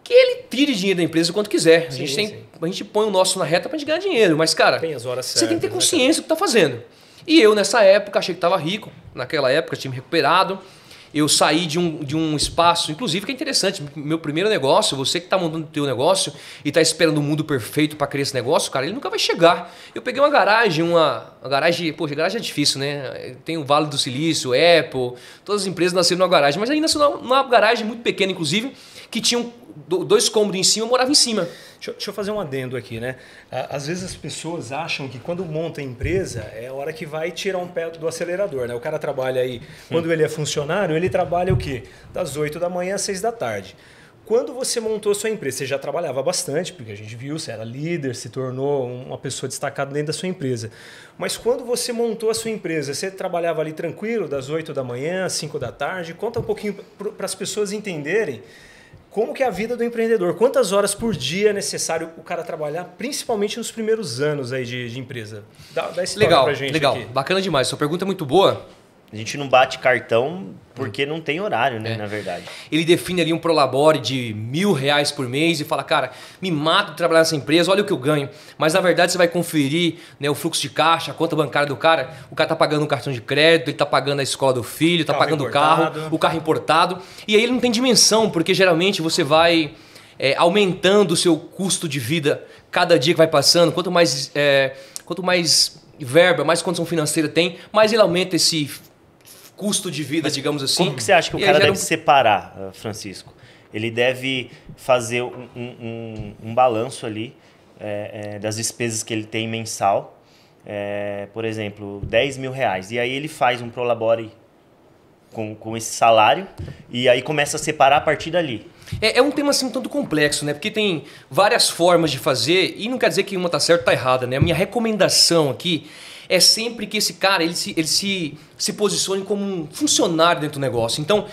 Que ele tire dinheiro da empresa quanto quiser. A gente põe o nosso na reta pra gente ganhar dinheiro. Mas, cara,
tem as horas
você tem que ter consciência do que tá fazendo. E eu, nessa época, achei que tava rico. Naquela época, tinha me recuperado. Eu saí de um espaço, inclusive, que é interessante. Meu primeiro negócio, você que está montando o teu negócio e está esperando o mundo perfeito para criar esse negócio, cara, ele nunca vai chegar. Eu peguei uma garagem, poxa, garagem é difícil, né? Tem o Vale do Silício, Apple, todas as empresas nasceram numa garagem, mas aí nasceu numa garagem muito pequena, inclusive, que tinha 2 cômodos em cima, eu morava em cima.
Deixa eu fazer um adendo aqui, né? Às vezes as pessoas acham que quando monta a empresa é a hora que vai tirar um pé do acelerador, né? O cara trabalha aí, quando ele é funcionário, ele trabalha o quê? Das 8 da manhã às 6 da tarde. Quando você montou a sua empresa, você já trabalhava bastante, porque a gente viu, você era líder, se tornou uma pessoa destacada dentro da sua empresa. Mas quando você montou a sua empresa, você trabalhava ali tranquilo, das 8 da manhã às 5 da tarde? Conta um pouquinho para as pessoas entenderem como que é a vida do empreendedor. Quantas horas por dia é necessário o cara trabalhar, principalmente nos primeiros anos aí de empresa? Dá esse toque pra gente
legal.
Aqui.
Bacana demais. Sua pergunta é muito boa.
A gente não bate cartão porque não tem horário, né, na verdade.
Ele define ali um Prolabore de R$1.000 por mês e fala, cara, me mato de trabalhar nessa empresa, olha o que eu ganho. Mas na verdade você vai conferir, né, o fluxo de caixa, a conta bancária do cara. O cara tá pagando um cartão de crédito, ele tá pagando a escola do filho, tá pagando o carro importado. E aí ele não tem dimensão, porque geralmente você vai aumentando o seu custo de vida cada dia que vai passando. Quanto mais verba, mais condição financeira tem, mais ele aumenta esse custo de vida, digamos assim.
Como que você acha que o cara deve separar, Francisco? Ele deve fazer um balanço ali das despesas que ele tem mensal, por exemplo, R$10.000. E aí ele faz um Prolabore com esse salário e aí começa a separar a partir dali.
É um tema assim um tanto complexo, né? Porque tem várias formas de fazer e não quer dizer que uma tá certa ou tá errada, né? A minha recomendação aqui é sempre que esse cara ele se posicione como um funcionário dentro do negócio. Então,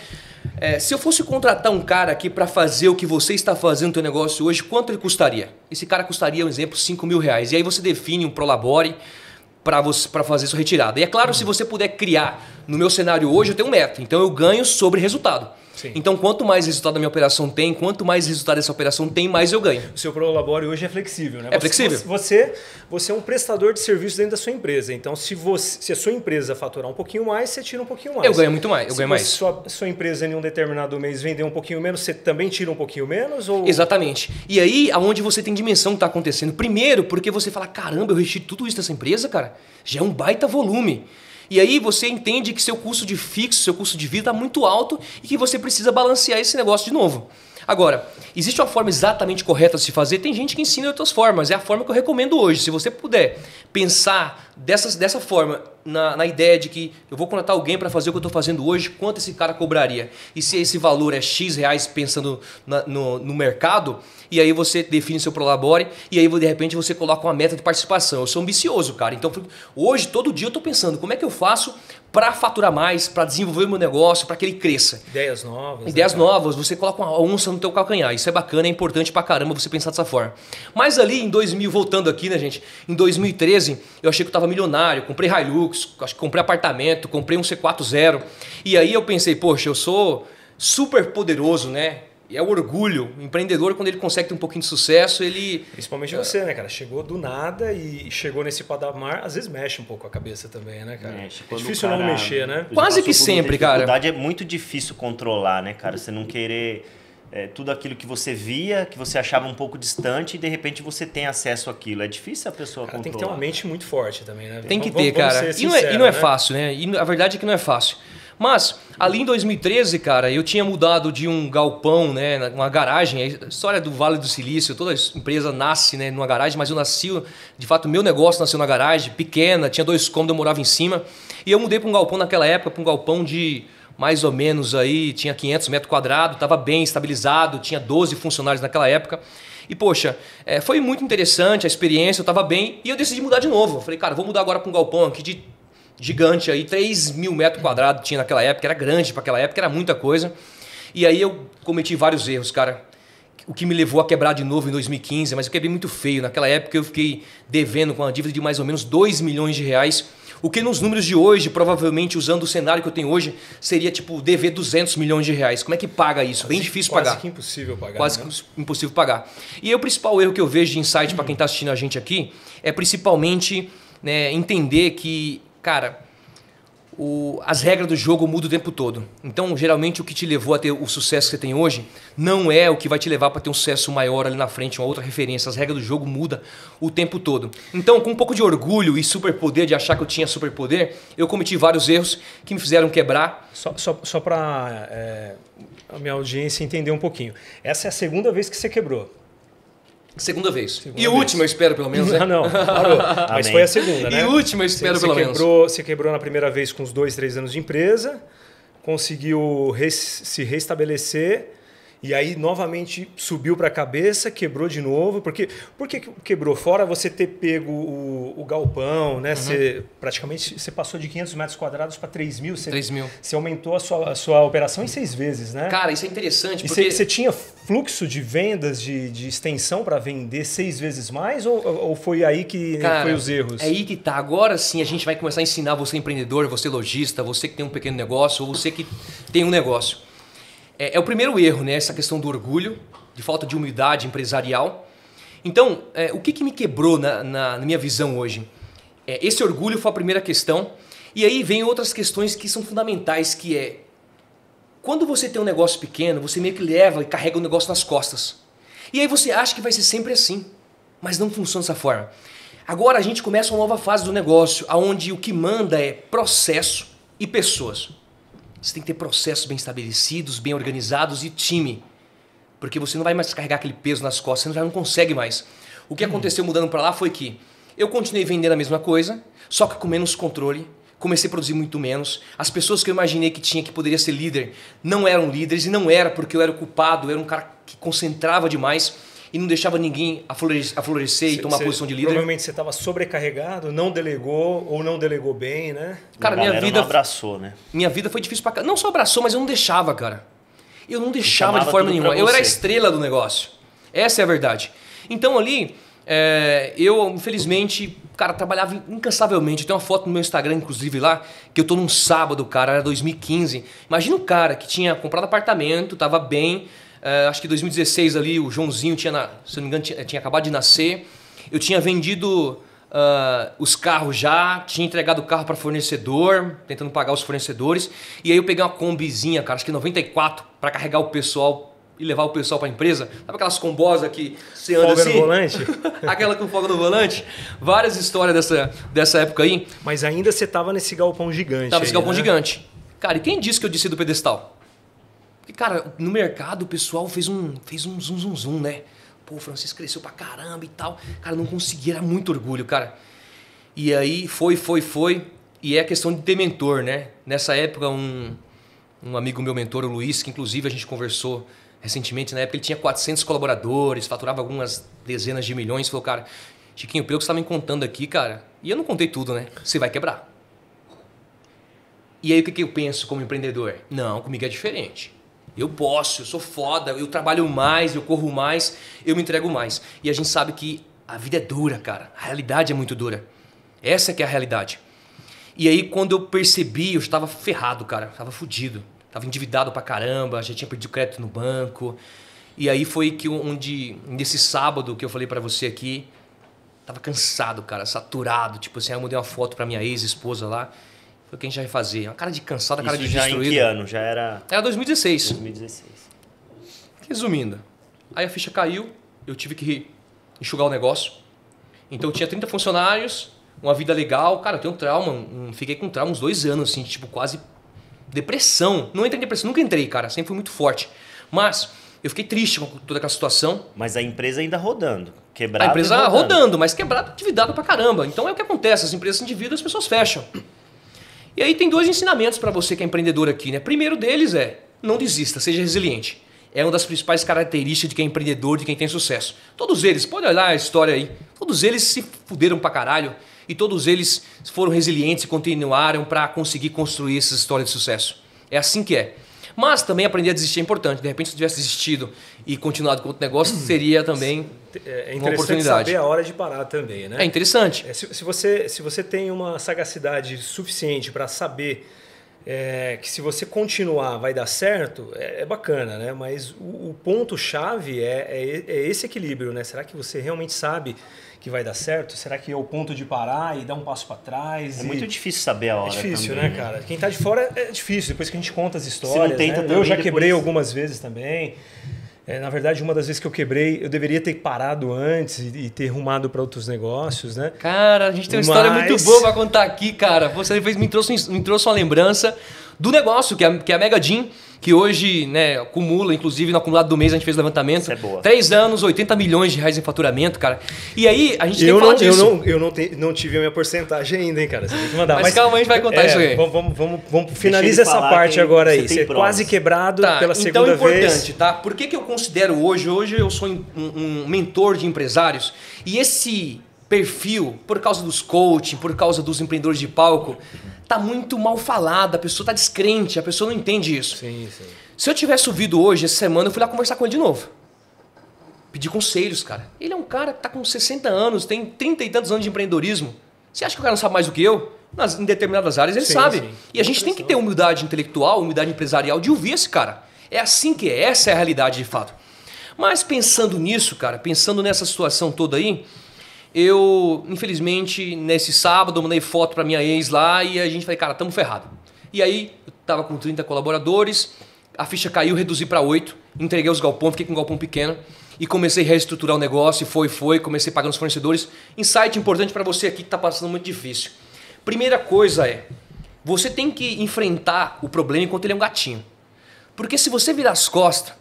se eu fosse contratar um cara aqui para fazer o que você está fazendo no teu negócio hoje, quanto ele custaria? Esse cara custaria, um exemplo, R$5.000. E aí você define um Prolabore para fazer sua retirada. E é claro, se você puder criar, no meu cenário hoje eu tenho um método, então eu ganho sobre resultado.
Sim.
Então, quanto mais resultado da minha operação tem, quanto mais resultado dessa operação tem, mais eu ganho.
O seu Prolabore hoje é flexível, né?
É flexível.
Você é um prestador de serviço dentro da sua empresa. Então, se a sua empresa faturar um pouquinho mais, você tira um pouquinho mais.
Eu ganho muito mais.
Se sua empresa em um determinado mês vender um pouquinho menos, você também tira um pouquinho menos? Ou...
Exatamente. E aí, aonde você tem dimensão do que está acontecendo. Primeiro, porque você fala, caramba, eu retiro tudo isso dessa empresa, cara. Já é um baita volume. E aí você entende que seu custo de fixo, seu custo de vida está muito alto e que você precisa balancear esse negócio de novo. Agora, existe uma forma exatamente correta de se fazer? Tem gente que ensina outras formas. É a forma que eu recomendo hoje. Se você puder pensar dessa forma, na ideia de que eu vou contratar alguém para fazer o que eu estou fazendo hoje, quanto esse cara cobraria? E se esse valor é X reais pensando no mercado, e aí você define seu Prolabore, e aí de repente você coloca uma meta de participação. Eu sou ambicioso, cara. Então hoje, todo dia eu estou pensando como é que eu faço para faturar mais, para desenvolver o meu negócio, para que ele cresça.
Ideias novas.
Ideias novas, você coloca uma onça no teu calcanhar. Isso é bacana, é importante pra caramba você pensar dessa forma. Mas ali em 2000, voltando aqui, né, gente? Em 2013, eu achei que eu tava milionário, comprei Hilux, acho que comprei apartamento, comprei um C40. E aí eu pensei, poxa, eu sou super poderoso, né? E é o orgulho. O empreendedor, quando ele consegue ter um pouquinho de sucesso, ele...
Principalmente você, né, cara? Chegou do nada e chegou nesse patamar, às vezes mexe um pouco a cabeça também, né, cara?
Mexe.
É difícil não mexer, né?
Quase que sempre, cara.
Na verdade, é muito difícil controlar, né, cara? Você não querer tudo aquilo que você via, que você achava um pouco distante e de repente você tem acesso àquilo. É difícil a pessoa controlar.
Tem que ter uma mente muito forte também, né?
Tem que ter, cara. E não é fácil, né? E a verdade é que não é fácil. Mas, ali em 2013, cara, eu tinha mudado de um galpão, né, uma garagem, a história do Vale do Silício, toda empresa nasce, né, numa garagem, mas eu nasci, de fato, meu negócio nasceu na garagem, pequena, tinha 2 cômodos, eu morava em cima, e eu mudei para um galpão naquela época, para um galpão de mais ou menos aí, tinha 500 metros quadrados, estava bem estabilizado, tinha 12 funcionários naquela época. E, poxa, foi muito interessante a experiência, eu estava bem, e eu decidi mudar de novo. Eu falei, cara, vou mudar agora para um galpão aqui de gigante aí, 3.000 metros quadrados tinha naquela época, era grande para aquela época, era muita coisa. E aí eu cometi vários erros, cara. O que me levou a quebrar de novo em 2015, mas eu quebrei muito feio. Naquela época eu fiquei devendo com uma dívida de mais ou menos R$2 milhões, o que nos números de hoje, provavelmente usando o cenário que eu tenho hoje, seria tipo dever R$200 milhões. Como é que paga isso? Bem difícil pagar.
Quase que impossível pagar.
Quase que impossível pagar. E aí, o principal erro que eu vejo de insight para quem está assistindo a gente aqui é principalmente, né, entender que, cara, as regras do jogo mudam o tempo todo. Então, geralmente, o que te levou a ter o sucesso que você tem hoje não é o que vai te levar para ter um sucesso maior ali na frente, uma outra referência. As regras do jogo mudam o tempo todo. Então, com um pouco de orgulho e superpoder, de achar que eu tinha superpoder, eu cometi vários erros que me fizeram quebrar.
Só para a minha audiência entender um pouquinho. Essa é a segunda vez que você quebrou.
Segunda vez. E última, eu espero, pelo menos. Né?
Não, parou. Mas foi a segunda, né?
E última, eu espero, pelo menos.
Você quebrou na primeira vez com uns 2, 3 anos de empresa, conseguiu se restabelecer, e aí novamente subiu para a cabeça, quebrou de novo. Por que quebrou? Fora você ter pego o galpão, né? Você passou de 500 metros quadrados para 3.000.
3.000.
Você aumentou a sua operação em 6 vezes, né?
Cara, isso é interessante.
E
porque
você tinha fluxo de vendas, de extensão para vender 6 vezes mais? Ou foi aí que foi os erros?
É aí que tá. Agora sim a gente vai começar a ensinar você empreendedor, você lojista, você que tem um pequeno negócio ou você que tem um negócio. É o primeiro erro, né? Essa questão do orgulho, de falta de humildade empresarial. Então, o que me quebrou na minha visão hoje? Esse orgulho foi a primeira questão. E aí vem outras questões que são fundamentais, que é... Quando você tem um negócio pequeno, você meio que leva e carrega o negócio nas costas. E aí você acha que vai ser sempre assim. Mas não funciona dessa forma. Agora a gente começa uma nova fase do negócio, onde o que manda é processo e pessoas. Você tem que ter processos bem estabelecidos, bem organizados e time. Porque você não vai mais carregar aquele peso nas costas, você já não consegue mais. O que aconteceu mudando para lá foi que eu continuei vendendo a mesma coisa, só que com menos controle, comecei a produzir muito menos. As pessoas que eu imaginei que poderia ser líder, não eram líderes, e não era porque eu era o culpado, eu era um cara que concentrava demais e não deixava ninguém a florescer e tomar posição de líder.
Provavelmente você estava sobrecarregado, não delegou ou não delegou bem, né?
Cara, minha vida
não abraçou, né?
Minha vida foi difícil pra caramba. Não só abraçou, mas eu não deixava, cara. Eu não deixava de forma nenhuma. Eu era a estrela do negócio. Essa é a verdade. Então ali, eu infelizmente, cara, trabalhava incansavelmente. Tem uma foto no meu Instagram, inclusive lá, que eu tô num sábado, cara, era 2015. Imagina um cara que tinha comprado apartamento, tava bem. Acho que em 2016 ali, o Joãozinho tinha, se não me engano, tinha acabado de nascer. Eu tinha vendido os carros já, tinha entregado o carro para fornecedor, tentando pagar os fornecedores. E aí eu peguei uma combizinha, cara, acho que 94, para carregar o pessoal e levar o pessoal para a empresa. Sabe aquelas combosas que você anda
folga
assim?
No volante?
Aquela com folga no volante. Várias histórias dessa época aí.
Mas ainda você tava nesse galpão gigante.
Tava nesse galpão gigante. Cara, e quem disse que eu desci do pedestal? Porque, cara, no mercado o pessoal fez um zum, né? Pô, o Francisco cresceu pra caramba e tal. Cara, não conseguia, era muito orgulho, cara. E aí foi. E é questão de ter mentor, né? Nessa época, um amigo meu mentor, o Luiz, que inclusive a gente conversou recentemente, na época ele tinha 400 colaboradores, faturava algumas dezenas de milhões. Falou, cara, Chiquinho, pelo que você tá me contando aqui, cara, e eu não contei tudo, né? Você vai quebrar. E aí o que eu penso como empreendedor? Não, comigo é diferente. Eu posso, eu sou foda, eu trabalho mais, eu corro mais, eu me entrego mais. E a gente sabe que a vida é dura, cara. A realidade é muito dura. Essa que é a realidade. E aí quando eu percebi, eu estava ferrado, cara. Estava fudido. Estava endividado pra caramba, já tinha perdido crédito no banco. E aí foi que nesse sábado que eu falei pra você aqui, tava cansado, cara, saturado. Tipo assim, aí eu mandei uma foto pra minha ex-esposa lá. Foi o que a gente vai fazer. Uma cara de cansado, uma cara de destruído.
Isso já em que ano? Já era...
Era 2016.
2016.
Resumindo, aí a ficha caiu, eu tive que enxugar o negócio. Então eu tinha 30 funcionários, uma vida legal. Cara, eu tenho um trauma, fiquei com trauma uns 2 anos, assim, tipo quase depressão. Não entrei em depressão, nunca entrei, cara, sempre fui muito forte. Mas eu fiquei triste com toda aquela situação.
Mas a empresa ainda rodando, quebrada.
A empresa rodando, mas quebrada, endividada pra caramba. Então é o que acontece, as empresas se endividam, as pessoas fecham. E aí tem 2 ensinamentos para você que é empreendedor aqui, né? Primeiro deles é, não desista, seja resiliente. É uma das principais características de quem é empreendedor, de quem tem sucesso. Todos eles, pode olhar a história aí, todos eles se fuderam pra caralho e todos eles foram resilientes e continuaram para conseguir construir essa história de sucesso. É assim que é. Mas também aprender a desistir é importante. De repente, se eu tivesse desistido e continuado com outro negócio, seria também uma oportunidade.
Saber a hora de parar também, né?
É interessante.
Se você tem uma sagacidade suficiente para saber que se você continuar vai dar certo, é bacana, né? Mas o ponto-chave é esse equilíbrio, né? Será que você realmente sabe que vai dar certo? Será que é o ponto de parar e dar um passo para trás?
É muito difícil saber a hora.
É difícil,
também,
né, cara? Quem tá de fora é difícil. Depois que a gente conta as histórias,
se não tenta
né?
também,
Eu já quebrei
depois...
algumas vezes também. Na verdade, uma das vezes que eu quebrei, eu deveria ter parado antes e ter rumado para outros negócios, né?
Cara, a gente tem uma história muito boa para contar aqui, cara. Você me trouxe uma lembrança do negócio, que é a Mega Gym, que hoje, né, acumula, inclusive no acumulado do mês a gente fez levantamento.
Isso é boa.
3 anos, 80 milhões de reais em faturamento, cara. E aí a gente tem que falar disso.
Eu não tive a minha porcentagem ainda, hein, cara. Você tem que mandar.
Mas calma, a gente vai contar isso aí.
Vamos finalizar essa parte agora aí. Você é quase quebrado pela segunda vez.
Então é importante, tá? Por que eu considero hoje eu sou um mentor de empresários e esse perfil, por causa dos coaching, por causa dos empreendedores de palco, tá muito mal falado, a pessoa tá descrente, a pessoa não entende isso.
Sim.
Se eu tivesse ouvido hoje, essa semana, eu fui lá conversar com ele de novo. Pedir conselhos, cara. Ele é um cara que tá com 60 anos, tem 30 e tantos anos de empreendedorismo. Você acha que o cara não sabe mais do que eu? Em determinadas áreas ele sabe. Sim. E a gente tem que ter humildade intelectual, humildade empresarial de ouvir esse cara. É assim que é, essa é a realidade de fato. Mas pensando nisso, cara, pensando nessa situação toda aí, eu, infelizmente, nesse sábado, eu mandei foto pra minha ex lá e a gente falei, cara, tamo ferrado. E aí, eu tava com 30 colaboradores, a ficha caiu, reduzi pra 8, entreguei os galpões, fiquei com um galpão pequeno e comecei a reestruturar o negócio, comecei pagando os fornecedores. Insight importante pra você aqui que tá passando muito difícil. Primeira coisa é, você tem que enfrentar o problema enquanto ele é um gatinho. Porque se você virar as costas,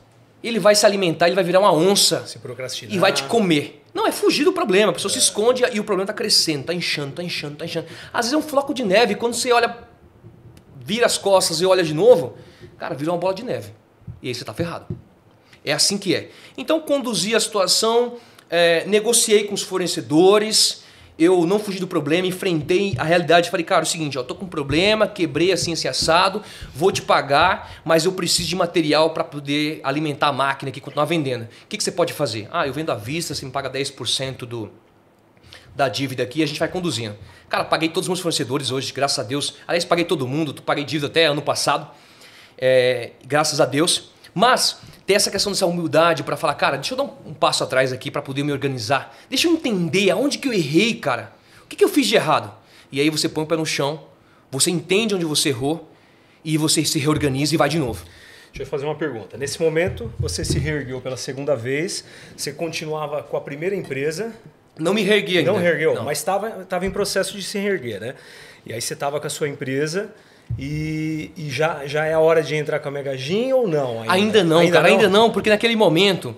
ele vai se alimentar, ele vai virar uma onça
se procrastinar
e vai te comer. Não, é fugir do problema. A pessoa se esconde e o problema está crescendo, está inchando, está inchando, está inchando. Às vezes é um floco de neve. Quando você olha, vira as costas e olha de novo, cara, vira uma bola de neve. E aí você está ferrado. É assim que é. Então, conduzi a situação, negociei com os fornecedores, eu não fugi do problema, enfrentei a realidade e falei, cara, é o seguinte, eu tô com um problema, quebrei assim esse assado, vou te pagar, mas eu preciso de material para poder alimentar a máquina aqui e continuar vendendo. O que você pode fazer? Ah, eu vendo à vista, você me paga 10% da dívida aqui e a gente vai conduzindo. Cara, paguei todos os meus fornecedores hoje, graças a Deus. Aliás, paguei todo mundo, paguei dívida até ano passado, graças a Deus. Mas tem essa questão dessa humildade para falar, cara, deixa eu dar um passo atrás aqui para poder me organizar. Deixa eu entender aonde que eu errei, cara. O que eu fiz de errado? E aí você põe o pé no chão, você entende onde você errou e você se reorganiza e vai de novo.
Deixa eu fazer uma pergunta. Nesse momento, você se reergueu pela segunda vez, você continuava com a primeira empresa.
Não me reergui ainda.
Não reergueu,
não.
Mas estava em processo de se reerguer, né? E aí você estava com a sua empresa... E já é a hora de entrar com a Megagin ou não?
Ainda não, ainda não, porque naquele momento,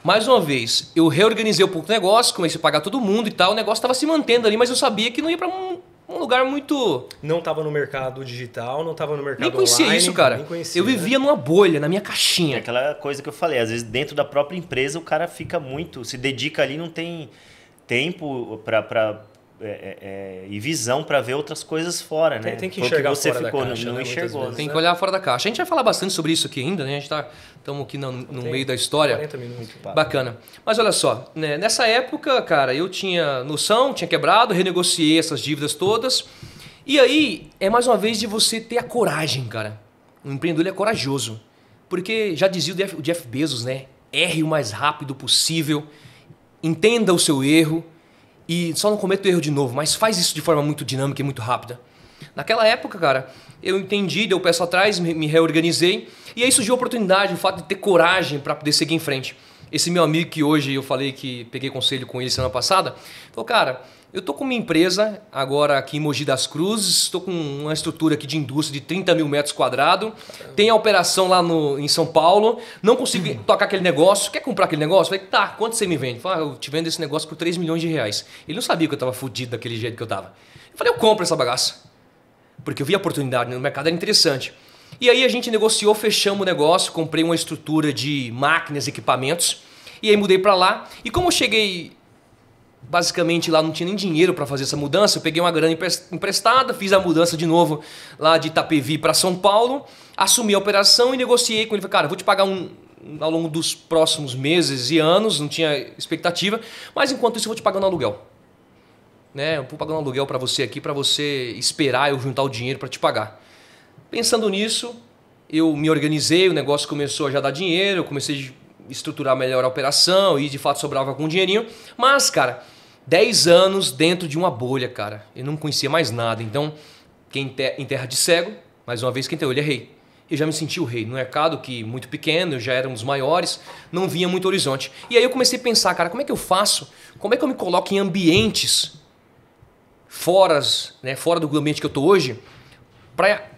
mais uma vez, eu reorganizei um pouco o negócio, comecei a pagar todo mundo e tal, o negócio estava se mantendo ali, mas eu sabia que não ia para um lugar muito...
Não estava no mercado digital, não estava no mercado
nem conhecia
online.
Isso, cara.
Nem conhecia,
eu vivia numa bolha, na minha
É
caixinha.
aquela coisa que eu falei, às vezes dentro da própria empresa o cara fica muito, se dedica ali, não tem tempo e visão para ver outras coisas fora, né?
Tem que enxergar
você
fora
ficou,
da caixa,
não
né,
enxergou.
vezes,
Tem que olhar fora da caixa. A gente vai falar bastante sobre isso aqui ainda, né? A gente estamos aqui no meio da história.
40 minutos.
Bacana. Mas olha só, né? Nessa época, cara, eu tinha noção, tinha quebrado, renegociei essas dívidas todas. E aí, é mais uma vez de você ter a coragem, cara. O empreendedor é corajoso. Porque já dizia o Jeff Bezos, né? Erre o mais rápido possível, entenda o seu erro, e só não cometa o erro de novo, mas faz isso de forma muito dinâmica e muito rápida. Naquela época, cara, eu entendi, dei o passo atrás, me reorganizei. E aí surgiu a oportunidade, o fato de ter coragem para poder seguir em frente. Esse meu amigo que hoje eu falei que peguei conselho com ele semana passada, falou, cara, eu tô com minha empresa agora aqui em Mogi das Cruzes, estou com uma estrutura aqui de indústria de 30 mil metros quadrados, tem a operação lá em São Paulo, não consigo tocar aquele negócio, quer comprar aquele negócio? Eu falei, tá, quanto você me vende? Falei, eu te vendo esse negócio por 3 milhões de reais. Ele não sabia que eu estava fudido daquele jeito que eu estava. Eu falei, eu compro essa bagaça, porque eu vi a oportunidade no mercado, era interessante. E aí a gente negociou, fechamos o negócio, comprei uma estrutura de máquinas, equipamentos, e aí mudei para lá. E como eu cheguei... basicamente lá não tinha nem dinheiro para fazer essa mudança, eu peguei uma grana emprestada, fiz a mudança de novo lá de Itapevi para São Paulo, assumi a operação e negociei com ele. Falei, cara, vou te pagar ao longo dos próximos meses e anos, não tinha expectativa, mas enquanto isso eu vou te pagando aluguel. Né? Eu vou pagando aluguel para você aqui, para você esperar eu juntar o dinheiro para te pagar. Pensando nisso, eu me organizei, o negócio começou a já dar dinheiro, eu comecei a estruturar melhor a operação e de fato sobrava algum dinheirinho, mas, cara, 10 anos dentro de uma bolha, cara. Eu não conhecia mais nada. Então, quem em terra de cego, mais uma vez, quem tem olho é rei. Eu já me senti o rei. No mercado, que muito pequeno, eu já era um dos maiores, não vinha muito horizonte. E aí eu comecei a pensar, cara, como é que eu faço? Como é que eu me coloco em ambientes fora do ambiente que eu estou hoje, para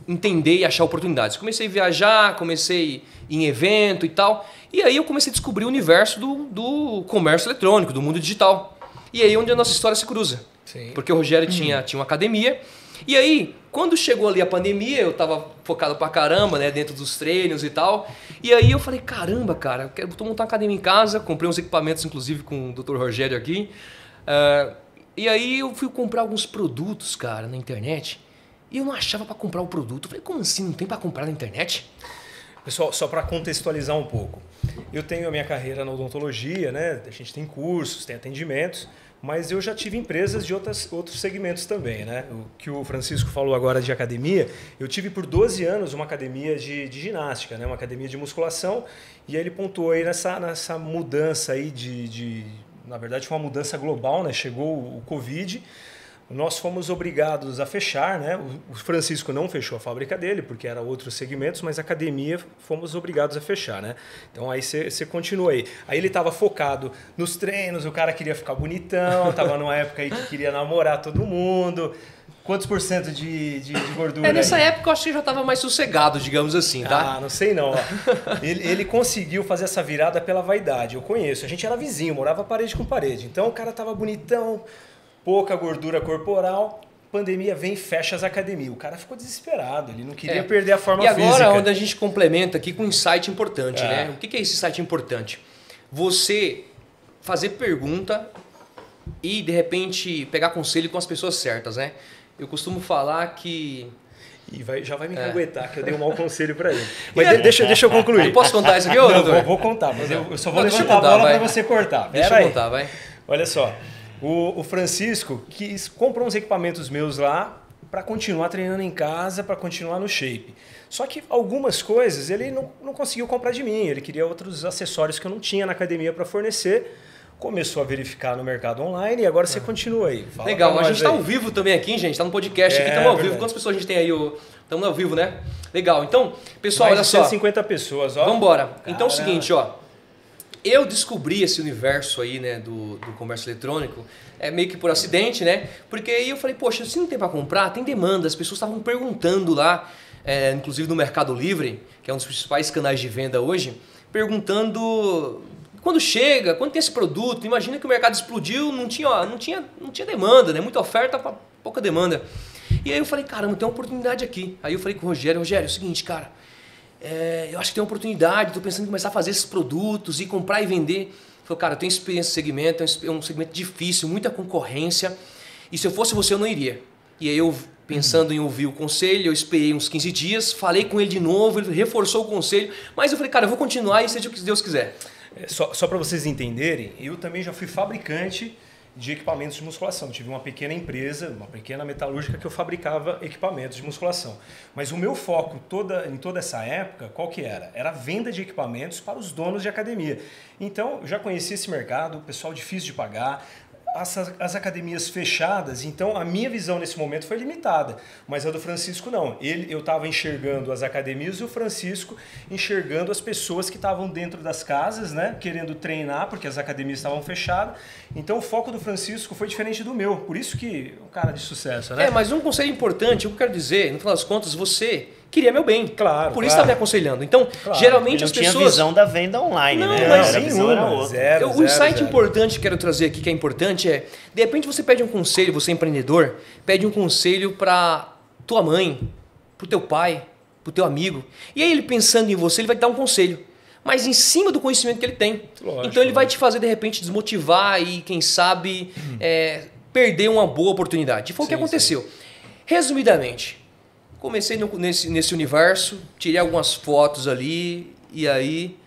entender e achar oportunidades? Comecei a viajar, comecei em evento e tal. E aí eu comecei a descobrir o universo do comércio eletrônico, do mundo digital. E aí é onde a nossa história se cruza.
Sim.
Porque o Rogério tinha uma academia. E aí, quando chegou ali a pandemia, eu estava focado pra caramba, né, dentro dos treinos e tal. E aí eu falei, caramba, cara, eu quero montar uma academia em casa. Comprei uns equipamentos, inclusive, com o Dr. Rogério aqui. E aí eu fui comprar alguns produtos, cara, na internet. E eu não achava para comprar o produto. Eu falei, como assim? Não tem para comprar na internet?
Pessoal, só para contextualizar um pouco. Eu tenho a minha carreira na odontologia, né? A gente tem cursos, tem atendimentos, mas eu já tive empresas de outros segmentos também, né? O que o Francisco falou agora de academia, eu tive por 12 anos uma academia de ginástica, né? Uma academia de musculação, e aí ele pontuou aí nessa mudança aí na verdade foi uma mudança global, né? Chegou o Covid, nós fomos obrigados a fechar, né? O Francisco não fechou a fábrica dele, porque era outros segmentos, mas a academia fomos obrigados a fechar, né? Então aí você continua aí. Aí ele estava focado nos treinos, o cara queria ficar bonitão, estava numa época aí que queria namorar todo mundo. Quantos por cento de gordura?
Nessa
aí?
época eu acho que eu já estava mais sossegado, digamos assim, tá?
Ah, não sei não. Ó. Ele conseguiu fazer essa virada pela vaidade. Eu conheço. A gente era vizinho, morava parede com parede. Então o cara tava bonitão, pouca gordura corporal. Pandemia vem e fecha as academias. O cara ficou desesperado. Ele não queria perder a forma física.
E agora onde a gente complementa aqui com um insight importante, né? O que é esse insight importante? Você fazer pergunta e de repente pegar conselho com as pessoas certas, né? Eu costumo falar que...
Já vai me caguetar, que eu dei um mau conselho para ele. Mas deixa eu concluir.
Eu posso contar isso aqui, ô, doutor?
Não, vou contar, mas eu só vou levantar a bola para você cortar.
Deixa eu contar, vai.
Olha só, o Francisco comprou uns equipamentos meus lá para continuar treinando em casa, para continuar no shape. Só que algumas coisas ele não conseguiu comprar de mim, ele queria outros acessórios que eu não tinha na academia para fornecer. Começou a verificar no mercado online e agora você continua aí.
Fala. Legal, a gente está ao vivo também aqui, gente. Está no podcast aqui, estamos ao vivo. Quantas pessoas a gente tem aí? Estamos ao vivo, né? Legal. Então, pessoal, olha só.
150 pessoas, ó.
Vamos embora. Então é o seguinte, ó. Eu descobri esse universo aí, né, do comércio eletrônico, meio que por acidente, né? Porque aí eu falei, poxa, se não tem para comprar, tem demanda. As pessoas estavam perguntando lá, inclusive no Mercado Livre, que é um dos principais canais de venda hoje, perguntando... Quando chega, quando tem esse produto, imagina que o mercado explodiu, não tinha demanda, né? Muita oferta para pouca demanda. E aí eu falei, caramba, tem uma oportunidade aqui. Aí eu falei com o Rogério, é o seguinte, cara, eu acho que tem uma oportunidade, estou pensando em começar a fazer esses produtos e comprar e vender. Ele falou, cara, eu tenho experiência nesse segmento, é um segmento difícil, muita concorrência, e se eu fosse você eu não iria. E aí eu, pensando em ouvir o conselho, eu esperei uns 15 dias, falei com ele de novo, ele reforçou o conselho, mas eu falei, cara, eu vou continuar e seja o que Deus quiser.
Só para vocês entenderem, eu também já fui fabricante de equipamentos de musculação. Tive uma pequena empresa, uma pequena metalúrgica que eu fabricava equipamentos de musculação. Mas o meu foco em toda essa época, qual que era? Era a venda de equipamentos para os donos de academia. Então, eu já conhecia esse mercado, o pessoal difícil de pagar, as academias fechadas, então a minha visão nesse momento foi limitada, mas a do Francisco não. Eu estava enxergando as academias e o Francisco enxergando as pessoas que estavam dentro das casas, né, querendo treinar, porque as academias estavam fechadas. Então o foco do Francisco foi diferente do meu, por isso que o cara de sucesso, né?
Mas um conselho importante, o que eu quero dizer, no final das contas, você queria meu bem.
Claro.
Por isso está me aconselhando. Então, geralmente as pessoas...
Não tinha visão da venda online,
não,
né?
Mas
a visão era outra.
O insight importante que quero trazer aqui, que é importante, de repente você pede um conselho, você é empreendedor, pede um conselho para tua mãe, para o teu pai, para o teu amigo. E aí ele pensando em você, ele vai te dar um conselho. Mas em cima do conhecimento que ele tem. Lógico, então ele vai te fazer, de repente, desmotivar e, quem sabe, perder uma boa oportunidade. E foi o que aconteceu. Sim. Resumidamente, comecei nesse universo, tirei algumas fotos ali e aí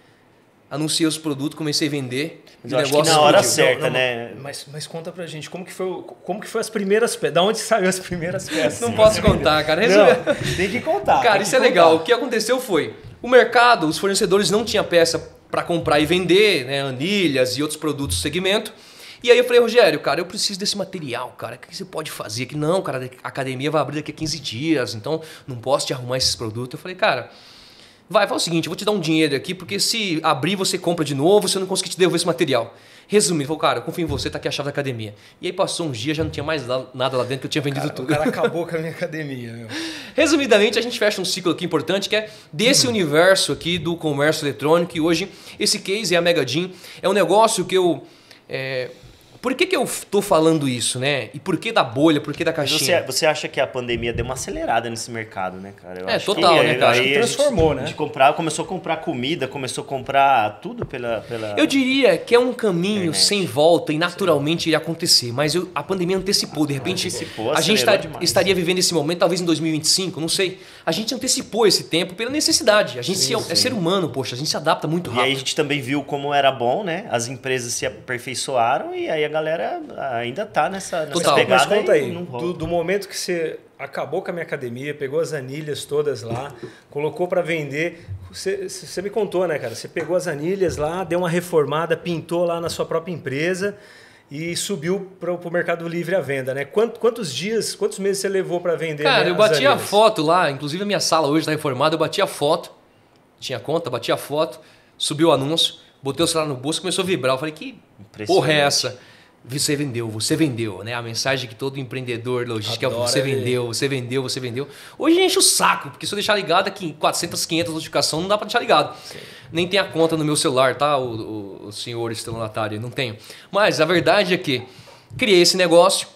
anunciei os produtos, comecei a vender.
Mas eu acho que na hora certa, né?
Mas conta pra gente, como que foi as primeiras peças? Da onde saiu as primeiras peças?
Não posso contar, cara.
Não, tem que contar.
Cara, isso é legal. O que aconteceu foi, o mercado, os fornecedores não tinham peça para comprar e vender, né, anilhas e outros produtos do segmento. E aí eu falei, Rogério, cara, eu preciso desse material, cara, o que você pode fazer aqui? Não, cara, a academia vai abrir daqui a 15 dias, então não posso te arrumar esses produtos. Eu falei, cara, faz o seguinte, eu vou te dar um dinheiro aqui, porque se abrir você compra de novo, se eu não conseguir te devolver esse material. Resumindo, ele falou, cara, eu confio em você, tá aqui a chave da academia. E aí passou uns dias, já não tinha mais nada lá dentro, que eu tinha vendido tudo.
O cara acabou com a minha academia, meu.
Resumidamente, a gente fecha um ciclo aqui importante, que é desse universo aqui do comércio eletrônico, e hoje esse case é a Mega Gym. É um negócio que eu... Por que eu estou falando isso, né? E por que da bolha, por que da caixinha?
Você acha que a pandemia deu uma acelerada nesse mercado, né, cara? Eu acho
total, né, cara?
Aí transformou, né?
Começou a comprar comida, começou a comprar tudo pela...
Eu diria que é um caminho sem volta e naturalmente iria acontecer, mas a pandemia antecipou. De repente, a gente estaria vivendo esse momento, talvez em 2025, não sei. A gente antecipou esse tempo pela necessidade. A gente é ser humano, poxa, a gente se adapta muito rápido.
E aí a gente também viu como era bom, né? As empresas se aperfeiçoaram e aí a galera ainda tá nessa pegada.
Mas conta aí, do momento que você acabou com a minha academia, pegou as anilhas todas lá, colocou para vender, você me contou, né, cara? Você pegou as anilhas lá, deu uma reformada, pintou lá na sua própria empresa e subiu para o Mercado Livre a venda, né? Quantos meses você levou para vender?
Cara, eu bati a foto lá, inclusive a minha sala hoje está reformada, eu bati a foto, tinha conta, bati a foto, subiu o anúncio, botei o celular no bolso e começou a vibrar. Eu falei, que porra é essa? Você vendeu, né? A mensagem que todo empreendedor logística é você vendeu. Hoje enche o saco, porque se eu deixar ligado aqui 400, 500 notificações, não dá para deixar ligado. Sim. Nem tem a conta no meu celular, tá? O senhor estelionatário, não tenho. Mas a verdade é que criei esse negócio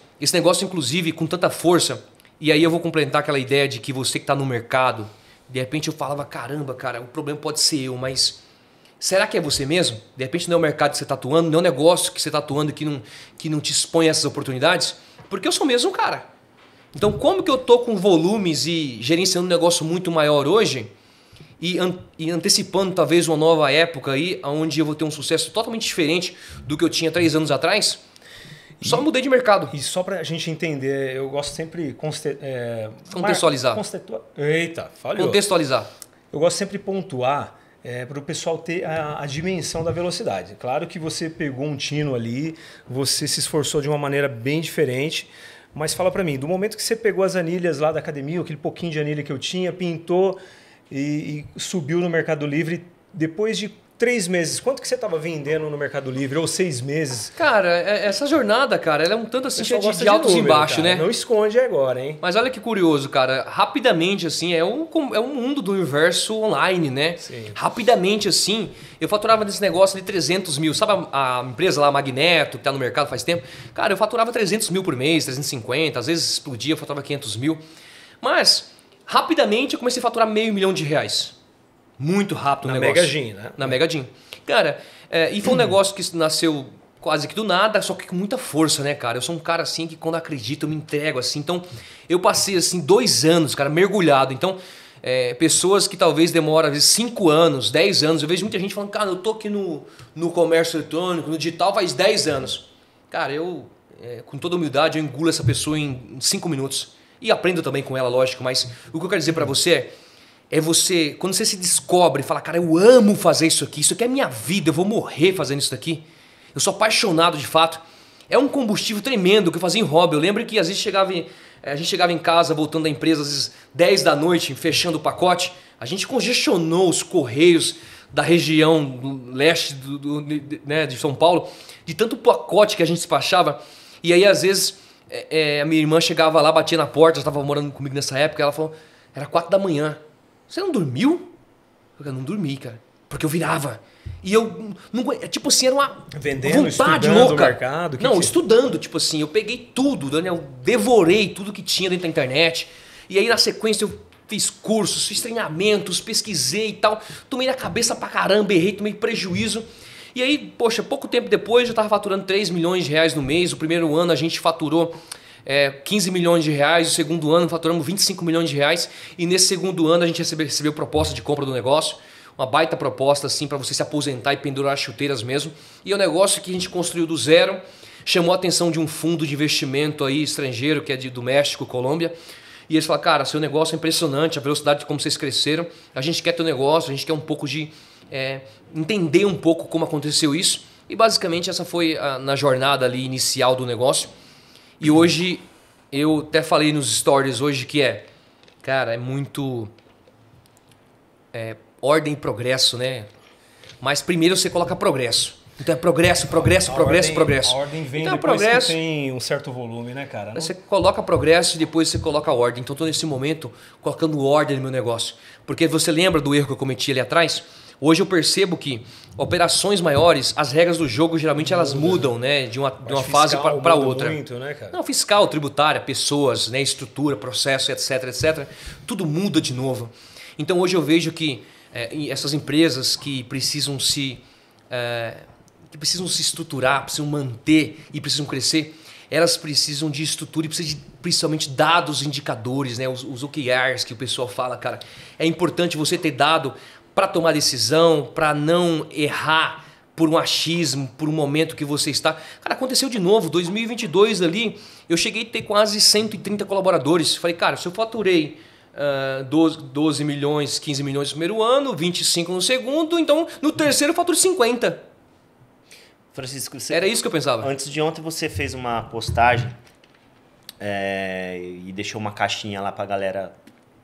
inclusive com tanta força, e aí eu vou complementar aquela ideia de que você que está no mercado, de repente eu falava, caramba, cara, o problema pode ser eu, mas... será que é você mesmo? De repente não é o mercado que você está atuando, não é o negócio que você está atuando que não te expõe a essas oportunidades? Porque eu sou mesmo um cara. Então como que eu estou com volumes e gerenciando um negócio muito maior hoje e antecipando talvez uma nova época aí onde eu vou ter um sucesso totalmente diferente do que eu tinha 3 anos atrás? Só mudei de mercado.
E só para a gente entender, eu gosto sempre...
contextualizar.
Eita, falhou.
Contextualizar.
Eu gosto sempre de pontuar... para o pessoal ter a dimensão da velocidade. Claro que você pegou um tino ali, você se esforçou de uma maneira bem diferente, mas fala para mim, do momento que você pegou as anilhas lá da academia, aquele pouquinho de anilha que eu tinha, pintou e subiu no Mercado Livre, depois de 3 meses, quanto que você estava vendendo no Mercado Livre? Ou 6 meses?
Cara, essa jornada, cara, ela é um tanto assim de altos e baixos, né?
Não esconde agora, hein?
Mas olha que curioso, cara. Rapidamente, assim, é um mundo do universo online, né?
Sim.
Rapidamente, assim, eu faturava desse negócio de 300 mil. Sabe a empresa lá, Magneto, que tá no mercado faz tempo? Cara, eu faturava 300 mil por mês, 350, às vezes explodia, eu faturava 500 mil. Mas, rapidamente, eu comecei a faturar R$500 mil. Muito rápido o negócio.
Na Megadin, né?
Na Megadin. Cara, e foi um negócio que nasceu quase que do nada, só que com muita força, né, cara? Eu sou um cara assim que quando acredito eu me entrego assim. Então, eu passei assim 2 anos, cara, mergulhado. Então, pessoas que talvez demoram às vezes 5 anos, 10 anos. Eu vejo muita gente falando, cara, eu tô aqui no comércio eletrônico, no digital faz 10 anos. Cara, eu, com toda humildade, eu engulo essa pessoa em 5 minutos. E aprendo também com ela, lógico. Mas o que eu quero dizer pra você é você, quando você se descobre e fala, cara, eu amo fazer isso aqui é minha vida, eu vou morrer fazendo isso daqui. Eu sou apaixonado de fato. É um combustível tremendo que eu fazia em hobby. Eu lembro que às vezes a gente chegava em casa, voltando da empresa, às vezes 10 da noite, fechando o pacote. A gente congestionou os correios da região do leste né, de São Paulo, de tanto pacote que a gente despachava. E aí, às vezes, a minha irmã chegava lá, batia na porta, ela estava morando comigo nessa época, ela falou, era 4 da manhã. Você não dormiu? Eu não dormi, cara. Porque eu virava. E eu não, tipo assim, era uma vontade louca.
No mercado,
estudando, tipo assim, eu peguei tudo, Daniel, eu devorei tudo que tinha dentro da internet. E aí na sequência eu fiz cursos, fiz treinamentos, pesquisei e tal. Tomei na cabeça pra caramba, errei, tomei prejuízo. E aí, poxa, pouco tempo depois eu tava faturando R$3 milhões no mês. O primeiro ano a gente faturou 15 milhões de reais, o segundo ano faturamos 25 milhões de reais e nesse segundo ano a gente recebeu proposta de compra do negócio, uma baita proposta assim para você se aposentar e pendurar as chuteiras mesmo. E é um negócio que a gente construiu do zero, chamou a atenção de um fundo de investimento aí estrangeiro que é do México, Colômbia. E eles falaram, cara, seu negócio é impressionante, a velocidade de como vocês cresceram, a gente quer teu negócio, a gente quer um pouco de entender um pouco como aconteceu isso. E basicamente essa foi na jornada ali inicial do negócio. E hoje, eu até falei nos stories hoje que cara, é muito ordem e progresso, né? Mas primeiro você coloca progresso. Então é progresso.
A ordem vem então, depois que tem um certo volume, né, cara?
Você coloca progresso e depois você coloca ordem. Então estou nesse momento colocando ordem no meu negócio. Porque você lembra do erro que eu cometi ali atrás? Hoje eu percebo que operações maiores, as regras do jogo geralmente elas mudam, né, de uma fase para outra.
Muito, né, cara?
Não, fiscal, tributária, pessoas, né, estrutura, processo, etc. Tudo muda de novo. Então hoje eu vejo que essas empresas que precisam se estruturar, precisam manter e precisam crescer, elas precisam de estrutura e precisam de, principalmente, dados, indicadores, né, os OKRs que o pessoal fala, cara. É importante você ter dado para tomar decisão, para não errar por um achismo, por um momento que você está... Cara, aconteceu de novo, 2022 ali, eu cheguei a ter quase 130 colaboradores. Falei, cara, se eu faturei 12 milhões, 15 milhões no primeiro ano, 25 no segundo, então no terceiro eu faturo 50.
Francisco,
era isso que eu pensava.
Antes de ontem você fez uma postagem e deixou uma caixinha lá para a galera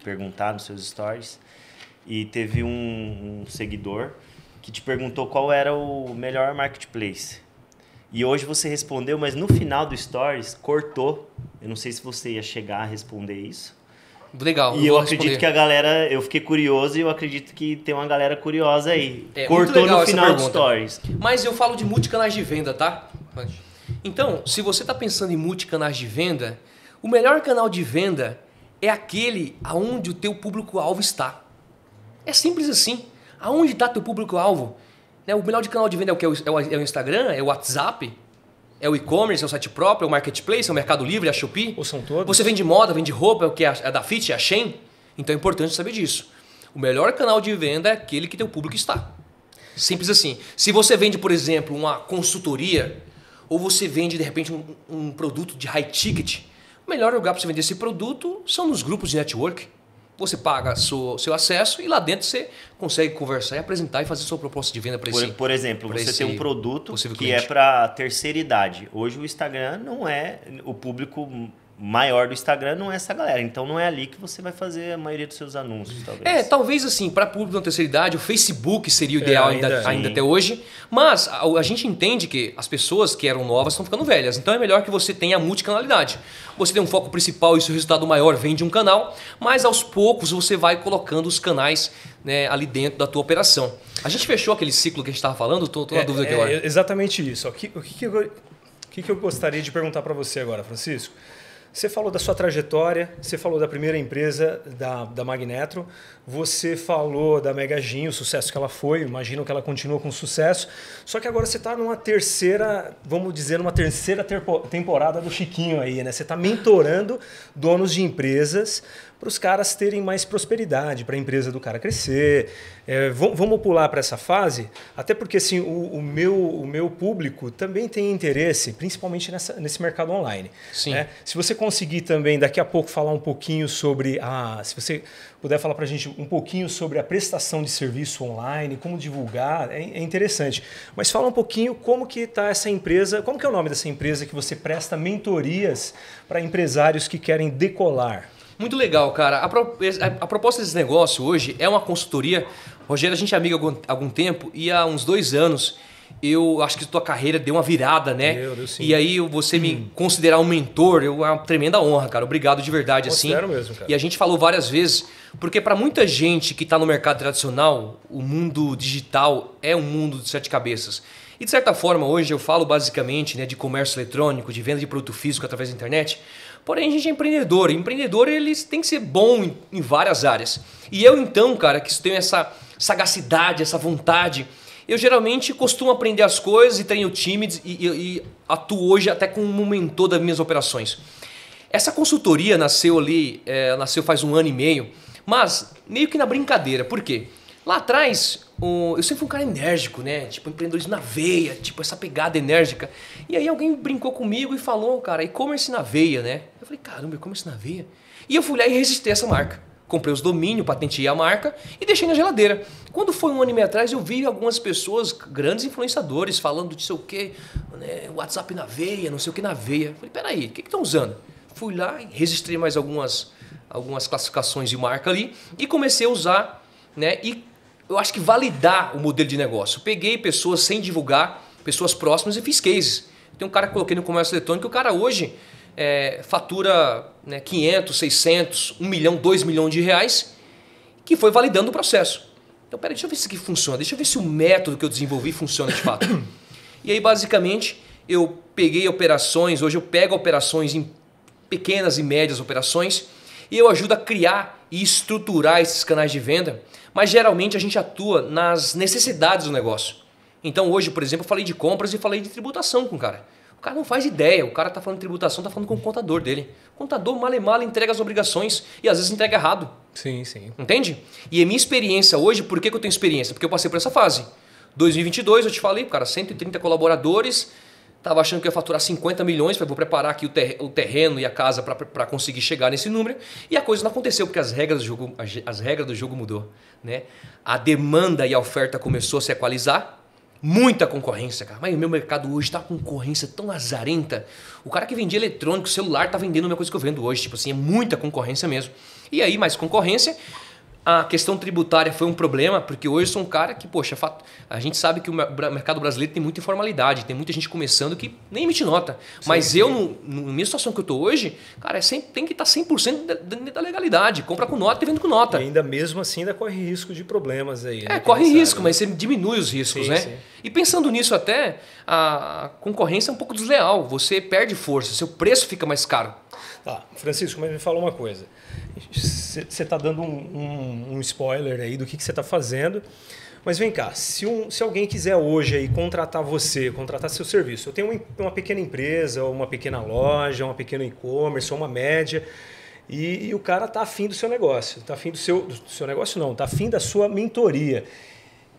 perguntar nos seus stories. E teve um seguidor que te perguntou qual era o melhor marketplace. E hoje você respondeu, mas no final do Stories, cortou. Eu não sei se você ia chegar a responder isso.
Legal.
E eu acredito que a galera... Eu fiquei curioso e eu acredito que tem uma galera curiosa aí. Cortou no final do Stories.
Mas eu falo de multicanais de venda, tá? Então, se você está pensando em multicanais de venda, o melhor canal de venda é aquele aonde o teu público-alvo está. É simples assim. Aonde está teu público-alvo? O melhor de canal de venda é o que? É o Instagram? É o WhatsApp? É o e-commerce? É o site próprio? É o marketplace? É o Mercado Livre? É a Shopee?
Ou são todos?
Você vende moda, vende roupa? É o que? É da Fit? É a Shein? Então é importante saber disso. O melhor canal de venda é aquele que teu público está. Simples assim. Se você vende, por exemplo, uma consultoria, ou você vende, de repente, um produto de high ticket, o melhor lugar para você vender esse produto são nos grupos de network. Você paga seu acesso e lá dentro você consegue conversar e apresentar e fazer sua proposta de venda para esse.
Por exemplo, você tem um produto que é para terceira idade. Hoje o Instagram não é o público maior do Instagram, não é essa galera. Então não é ali que você vai fazer a maioria dos seus anúncios, talvez.
Talvez assim, para público da terceira idade, o Facebook seria o ideal ainda até hoje. Mas a gente entende que as pessoas que eram novas estão ficando velhas. Então é melhor que você tenha multicanalidade. Você tem um foco principal e seu resultado maior vem de um canal, mas aos poucos você vai colocando os canais, né, ali dentro da tua operação. A gente fechou aquele ciclo que a gente estava falando? Estou na dúvida aqui agora.
Exatamente isso. O que eu gostaria de perguntar para você agora, Francisco? Você falou da sua trajetória, você falou da primeira empresa da Magnetro, você falou da Megagin, o sucesso que ela foi, imagino que ela continua com sucesso, só que agora você está numa terceira, vamos dizer, numa terceira temporada do Chiquinho aí, né? Você está mentorando donos de empresas para os caras terem mais prosperidade, para a empresa do cara crescer. Vamos pular para essa fase, até porque assim, o meu público também tem interesse, principalmente nesse mercado online.
Sim.
Né? Se você conseguir também, daqui a pouco, falar um pouquinho sobre se você puder falar para a gente um pouquinho sobre a prestação de serviço online, como divulgar, é interessante. Mas fala um pouquinho como que está essa empresa, como que é o nome dessa empresa que você presta mentorias para empresários que querem decolar?
Muito legal, cara. A proposta desse negócio hoje é uma consultoria. Rogério, a gente é amigo há algum tempo e há uns 2 anos eu acho que tua carreira deu uma virada, né?
Deu sim.
E aí você me considerar um mentor, é uma tremenda honra, cara. Obrigado de verdade.
Considero mesmo, cara.
E a gente falou várias vezes, porque para muita gente que está no mercado tradicional, o mundo digital é um mundo de 7 cabeças. E de certa forma, hoje eu falo basicamente, né, de comércio eletrônico, de venda de produto físico através da internet. Porém, a gente é empreendedor. E empreendedor, eles têm que ser bom em várias áreas. E eu, então, cara, que tenho essa sagacidade, essa vontade, eu geralmente costumo aprender as coisas e treino times e atuo hoje até como um mentor das minhas operações. Essa consultoria nasceu faz 1 ano e meio, mas meio que na brincadeira. Por quê? Lá atrás, eu sempre fui um cara enérgico, né? Tipo, empreendedorismo na veia, tipo, essa pegada enérgica. E aí alguém brincou comigo e falou, cara, e-commerce na veia, né? Eu falei, caramba, e-commerce na veia? E eu fui lá e registrei essa marca. Comprei os domínios, patenteei a marca e deixei na geladeira. Quando foi 1 ano e meio atrás, eu vi algumas pessoas, grandes influenciadores, falando de sei o quê, né? WhatsApp na veia, não sei o que na veia. Eu falei, peraí, o que estão usando? Fui lá e registrei mais algumas classificações de marca ali e comecei a usar, né? E eu acho que validar o modelo de negócio. Peguei pessoas sem divulgar, pessoas próximas e fiz cases. Tem um cara que coloquei no comércio eletrônico, o cara hoje fatura, né, 500, 600, 1 milhão, 2 milhões de reais, que foi validando o processo. Então, peraí, deixa eu ver se isso aqui funciona, deixa eu ver se o método que eu desenvolvi funciona de fato. E aí, basicamente, eu peguei operações, hoje eu pego operações em pequenas e médias operações, e eu ajudo a criar e estruturar esses canais de venda, mas geralmente a gente atua nas necessidades do negócio. Então hoje, por exemplo, eu falei de compras e falei de tributação com o cara. O cara não faz ideia, o cara está falando de tributação, está falando com o contador dele. O contador mal e mal entrega as obrigações e às vezes entrega errado.
Sim, sim.
Entende? E a minha experiência hoje, por que eu tenho experiência? Porque eu passei por essa fase. 2022, eu te falei, cara, 130 colaboradores, estava achando que ia faturar 50 milhões, vou preparar aqui o terreno e a casa para conseguir chegar nesse número. E a coisa não aconteceu, porque as regras do jogo mudou. Né? A demanda e a oferta começou a se equalizar. Muita concorrência, cara. Mas o meu mercado hoje está com concorrência tão azarenta. O cara que vendia eletrônico, celular, está vendendo a mesma coisa que eu vendo hoje. Tipo assim, é muita concorrência mesmo. E aí, mais concorrência, a questão tributária foi um problema, porque hoje eu sou um cara que, poxa, a gente sabe que o mercado brasileiro tem muita informalidade, tem muita gente começando que nem emite nota. Mas sim. Eu, na minha situação que eu estou hoje, cara, tem que estar 100% dentro da legalidade. Compra com nota e vende com nota.
E ainda mesmo assim ainda corre risco de problemas aí. Né,
corre risco, mas você diminui os riscos,
sim,
né?
Sim.
E pensando nisso até, a concorrência é um pouco desleal. Você perde força, seu preço fica mais caro.
Tá, Francisco, mas me fala uma coisa. Você está dando um spoiler aí do que você está fazendo, mas vem cá, se alguém quiser hoje aí contratar você, contratar seu serviço, eu tenho uma pequena empresa, uma pequena loja, uma pequena e-commerce, uma média, e o cara está afim do seu negócio, está afim do seu negócio não, está afim da sua mentoria.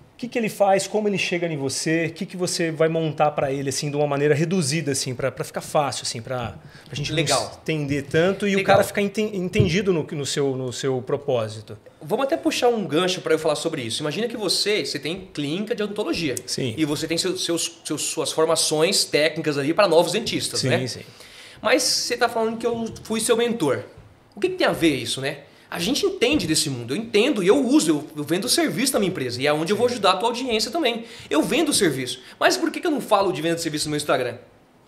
O que ele faz, como ele chega em você, o que você vai montar para ele assim, de uma maneira reduzida, assim, para ficar fácil, assim, para a gente não entender tanto e o cara ficar entendido no seu propósito.
Vamos até puxar um gancho para eu falar sobre isso. Imagina que você tem clínica de odontologia.
Sim.
E você tem suas formações técnicas ali para novos dentistas,
sim,
né?
Sim.
Mas você está falando que eu fui seu mentor. O que tem a ver isso, né? A gente entende desse mundo, eu entendo e eu uso, eu vendo serviço na minha empresa e é onde eu vou ajudar a tua audiência também. Eu vendo serviço. Mas por que eu não falo de venda de serviço no meu Instagram?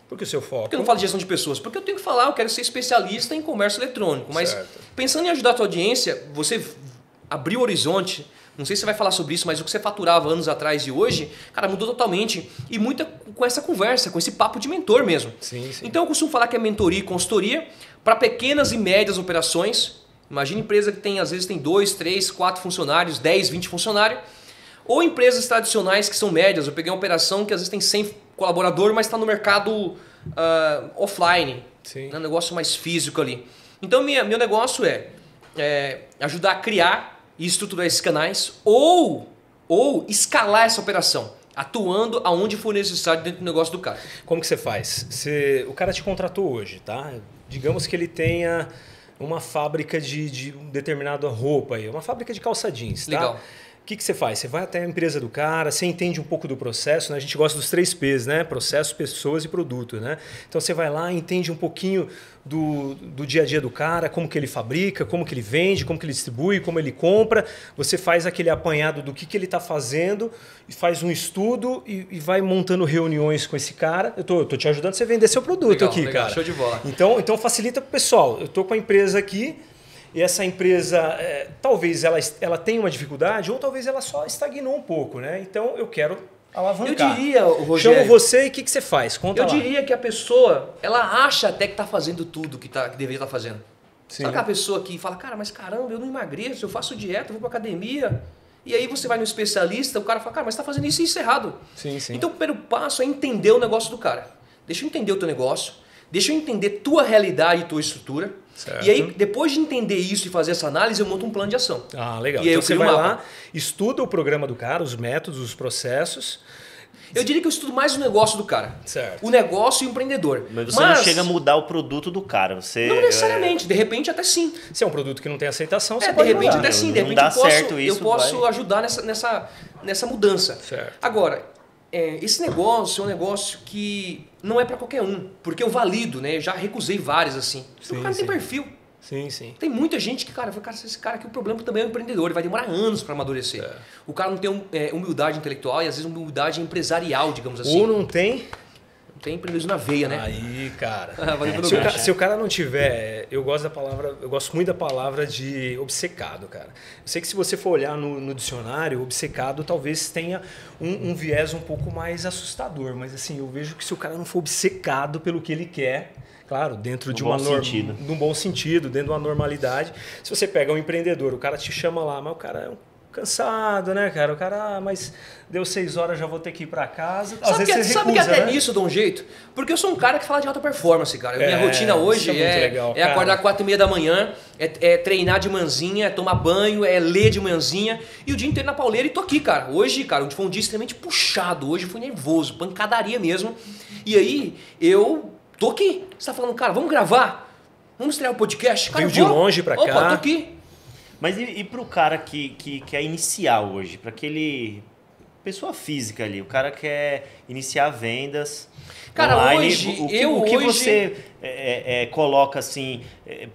Porque o seu foco...
Porque eu não falo de gestão de pessoas. Porque eu tenho que falar, eu quero ser especialista em comércio eletrônico. Mas pensando em ajudar a tua audiência, você abriu o horizonte. Não sei se você vai falar sobre isso, mas o que você faturava anos atrás e hoje, cara, mudou totalmente. E muito com essa conversa, com esse papo de mentor mesmo.
Sim.
Então eu costumo falar que é mentoria e consultoria para pequenas e médias operações. Imagina empresa que às vezes tem 2, 3, 4 funcionários, 10, 20 funcionários. Ou empresas tradicionais que são médias. Eu peguei uma operação que às vezes tem 100 colaboradores, mas está no mercado offline.
Sim.
Um negócio mais físico ali. Então meu negócio é ajudar a criar e estruturar esses canais ou escalar essa operação, atuando aonde for necessário dentro do negócio do cara.
Como que você faz? O cara te contratou hoje, tá? Digamos que ele tenha uma fábrica de determinada roupa aí, uma fábrica de calça jeans, tá?
Legal.
O que você faz? Você vai até a empresa do cara, você entende um pouco do processo, né? A gente gosta dos 3 P's, né? Processo, pessoas e produto, né? Então você vai lá, entende um pouquinho do dia a dia do cara, como que ele fabrica, como que ele vende, como que ele distribui, como ele compra. Você faz aquele apanhado do que ele está fazendo, faz um estudo e vai montando reuniões com esse cara. Eu tô te ajudando a você vender seu produto aqui,
legal,
cara.
Show de bola.
Então facilita pro pessoal. Eu tô com a empresa aqui, e essa empresa, talvez ela tenha uma dificuldade ou talvez ela só estagnou um pouco, né? Então eu quero alavancar.
Eu diria, Rogério...
Chamo você e o que você faz? Conta lá.
Eu diria que a pessoa, ela acha até que está fazendo tudo que deveria estar fazendo.
Sim.
Sabe aquela pessoa que fala, cara, mas caramba, eu não emagreço, eu faço dieta, eu vou para academia. E aí você vai no especialista, o cara fala, cara, mas você está fazendo isso e isso errado.
Sim.
Então o primeiro passo é entender o negócio do cara. Deixa eu entender o teu negócio, deixa eu entender tua realidade e tua estrutura.
Certo.
E aí, depois de entender isso e fazer essa análise, eu monto um plano de ação.
Ah, legal.
E aí
então você vai
um
lá, estuda o programa do cara, os métodos, os processos.
Eu diria que eu estudo mais o negócio do cara.
Certo.
O negócio e o empreendedor.
Mas você não chega a mudar o produto do cara. Você,
não necessariamente. De repente até sim.
Se é um produto que não tem aceitação, você
de
pode
repente
mudar.
até sim. De
Não
repente
dá certo
eu
isso,
posso
vai.
ajudar nessa mudança.
Certo.
Agora, esse negócio é um negócio que não é para qualquer um. Porque eu valido, né? Eu já recusei vários assim.
Sim,
o cara não tem perfil.
Sim.
Tem muita gente que, cara, esse cara aqui, o problema também é o empreendedor, ele vai demorar anos para amadurecer. O cara não tem humildade intelectual e às vezes humildade empresarial, digamos assim.
Ou não tem...
Tem empreendedorismo na veia, né?
Aí, cara.
Se
o cara não tiver... Eu gosto muito da palavra de obcecado, cara. Eu sei que se você for olhar no dicionário, obcecado talvez tenha um viés um pouco mais assustador, mas assim, eu vejo que se o cara não for obcecado pelo que ele quer... Claro, dentro de num bom sentido, dentro de uma normalidade. Se você pega um empreendedor, o cara te chama lá, mas o cara é cansado, né, cara? O cara, mas deu 6 horas, já vou ter que ir para casa. Às vezes você
sabe
recusa,
que até
né?
nisso eu dou um jeito? Porque eu sou um cara que fala de alta performance, cara. Minha rotina hoje é acordar 4h30 da manhã, é treinar de manzinha, é tomar banho, é ler de manzinha e o dia inteiro na pauleira e tô aqui, cara. Hoje, cara, foi um dia extremamente puxado. Hoje fui nervoso, pancadaria mesmo. E aí, eu... tô aqui. Você tá falando, cara, vamos gravar? Vamos estrear o podcast? Cara,
veio de longe pra cá.
Opa, tô aqui.
Mas e pro cara que quer iniciar hoje? Para aquele... pessoa física ali. O cara quer iniciar vendas
cara,
online.
Hoje,
o que você coloca assim...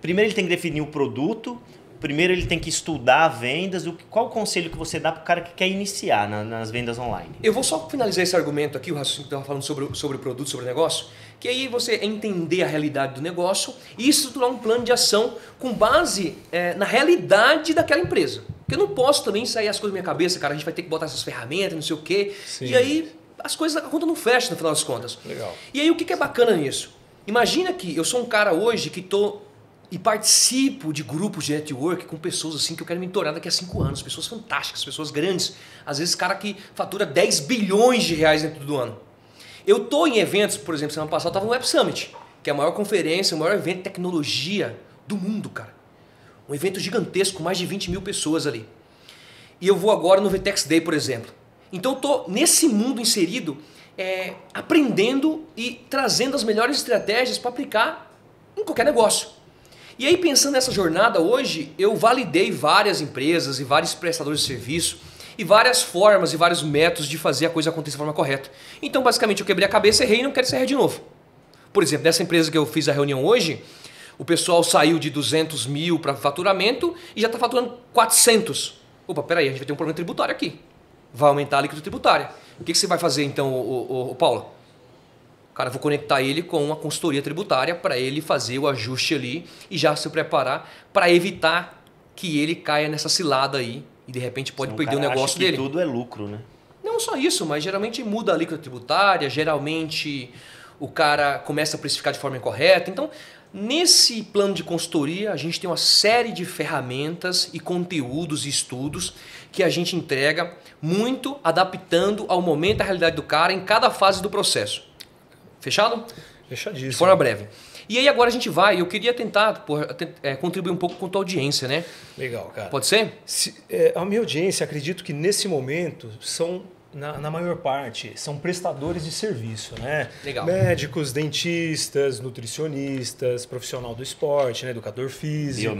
primeiro ele tem que definir o produto. primeiro ele tem que estudar vendas? Qual o conselho que você dá para o cara que quer iniciar nas vendas online?
Eu vou só finalizar esse argumento aqui, o raciocínio que estava falando sobre o produto, sobre o negócio, que aí você entender a realidade do negócio e estruturar um plano de ação com base na realidade daquela empresa. Porque eu não posso também sair as coisas da minha cabeça, cara, a gente vai ter que botar essas ferramentas, não sei o quê,
Sim.
E aí as coisas, a conta não fecha no final das contas.
Legal.
E aí o que é bacana nisso? Imagina que eu sou um cara hoje que e participo de grupos de network com pessoas assim que eu quero mentorar daqui a 5 anos. Pessoas fantásticas, pessoas grandes. Às vezes cara que fatura 10 bilhões de reais dentro do ano. Eu estou em eventos, por exemplo, semana passada eu estava no Web Summit, que é a maior conferência, o maior evento de tecnologia do mundo, cara. Um evento gigantesco, com mais de 20 mil pessoas ali. E eu vou agora no VTEX Day, por exemplo. Então eu estou nesse mundo inserido, aprendendo e trazendo as melhores estratégias para aplicar em qualquer negócio. E aí, pensando nessa jornada hoje, eu validei várias empresas e vários prestadores de serviço e várias formas e vários métodos de fazer a coisa acontecer de forma correta. Então, basicamente, eu quebrei a cabeça, errei e não quero ser errar de novo. Por exemplo, nessa empresa que eu fiz a reunião hoje, o pessoal saiu de 200 mil para faturamento e já está faturando 400. Opa, peraí, a gente vai ter um problema tributário aqui. Vai aumentar a alíquota tributária. O que você vai fazer então, o Paulo? Cara, eu vou conectar ele com uma consultoria tributária para ele fazer o ajuste ali e já se preparar para evitar que ele caia nessa cilada aí e de repente pode perder o negócio dele.
Tudo é lucro, né?
Não só isso, mas geralmente muda a alíquota tributária, geralmente o cara começa a precificar de forma incorreta. Então, nesse plano de consultoria, a gente tem uma série de ferramentas e conteúdos e estudos que a gente entrega muito adaptando ao momento, à realidade do cara em cada fase do processo. Fechado?
Fechadíssimo.
De forma breve. E aí agora a gente vai, eu queria tentar contribuir um pouco com a tua audiência, né?
Legal, cara.
Pode ser?
A minha audiência, acredito que nesse momento são, na maior parte, são prestadores de serviço, né?
Legal.
Médicos, dentistas, nutricionistas, profissional do esporte, né? Educador físico.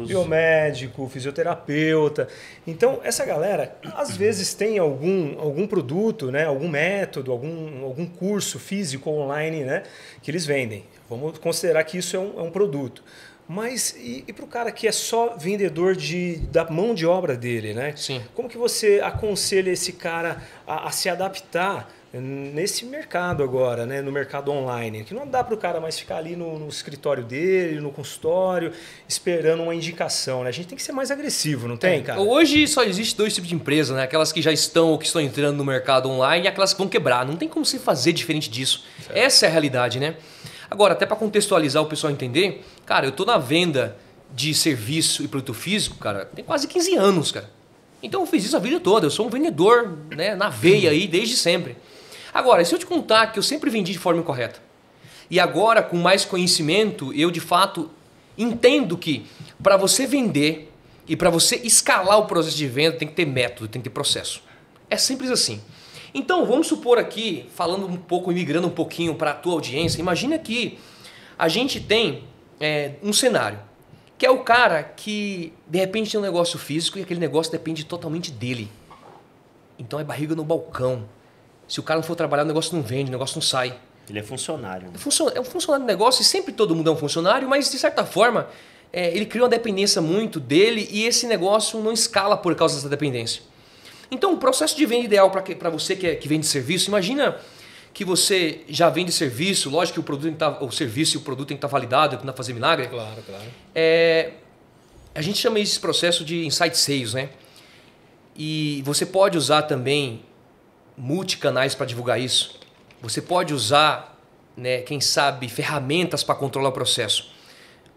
Biomédico, fisioterapeuta. Então, essa galera, às vezes, tem algum produto, né? Algum método, algum curso físico online, né? Que eles vendem. Vamos considerar que isso é um produto. Mas e para o cara que é só vendedor da mão de obra dele, né?
Sim.
Como que você aconselha esse cara a se adaptar nesse mercado agora, né? No mercado online? Que não dá para o cara mais ficar ali no escritório dele, no consultório, esperando uma indicação, né? A gente tem que ser mais agressivo, não tem, cara?
Hoje só existe 2 tipos de empresas, né? Aquelas que já estão ou que estão entrando no mercado online e aquelas que vão quebrar. Não tem como se fazer diferente disso. Certo. Essa é a realidade, né? Agora, até para contextualizar o pessoal entender, cara, eu tô na venda de serviço e produto físico, cara, tem quase 15 anos, cara. Então eu fiz isso a vida toda, eu sou um vendedor, né, na veia aí desde sempre. Agora, se eu te contar que eu sempre vendi de forma incorreta, e agora com mais conhecimento, eu de fato entendo que para você vender e para você escalar o processo de venda tem que ter método, tem que ter processo. É simples assim. Então, vamos supor aqui, falando um pouco, migrando um pouquinho para a tua audiência, imagina que a gente tem um cenário, que é o cara que de repente tem um negócio físico e aquele negócio depende totalmente dele. Então é barriga no balcão. Se o cara não for trabalhar, o negócio não vende, o negócio não sai.
Ele é funcionário. Né?
É um funcionário do negócio e sempre todo mundo é um funcionário, mas de certa forma ele cria uma dependência muito dele e esse negócio não escala por causa dessa dependência. Então, o processo de venda ideal para você que vende serviço, imagina que você já vende serviço, lógico que o serviço e o produto tem que estar validado, para não fazer milagre.
Claro, claro.
A gente chama esse processo de insight sales, né? E você pode usar também multicanais para divulgar isso. Você pode usar, né, quem sabe, ferramentas para controlar o processo.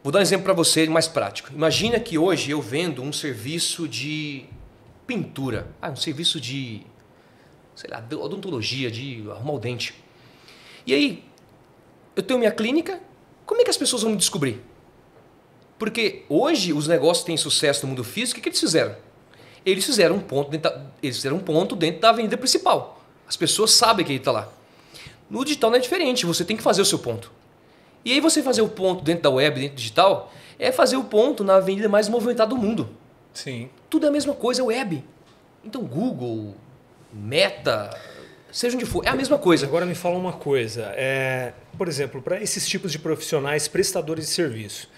Vou dar um exemplo para você mais prático. Imagina que hoje eu vendo um serviço de pintura, um serviço de, sei lá, odontologia, de arrumar o dente. E aí, eu tenho minha clínica, como é que as pessoas vão me descobrir? Porque hoje os negócios têm sucesso no mundo físico, o que eles fizeram? Eles fizeram um ponto dentro da avenida principal. As pessoas sabem que ele está lá. No digital não é diferente, você tem que fazer o seu ponto. E aí você fazer o ponto dentro da web, dentro do digital, é fazer o ponto na avenida mais movimentada do mundo.
Sim.
Tudo é a mesma coisa, é web. Então Google, Meta, seja onde for, é a mesma coisa.
Agora me fala uma coisa. Por exemplo, para esses tipos de profissionais, prestadores de serviço,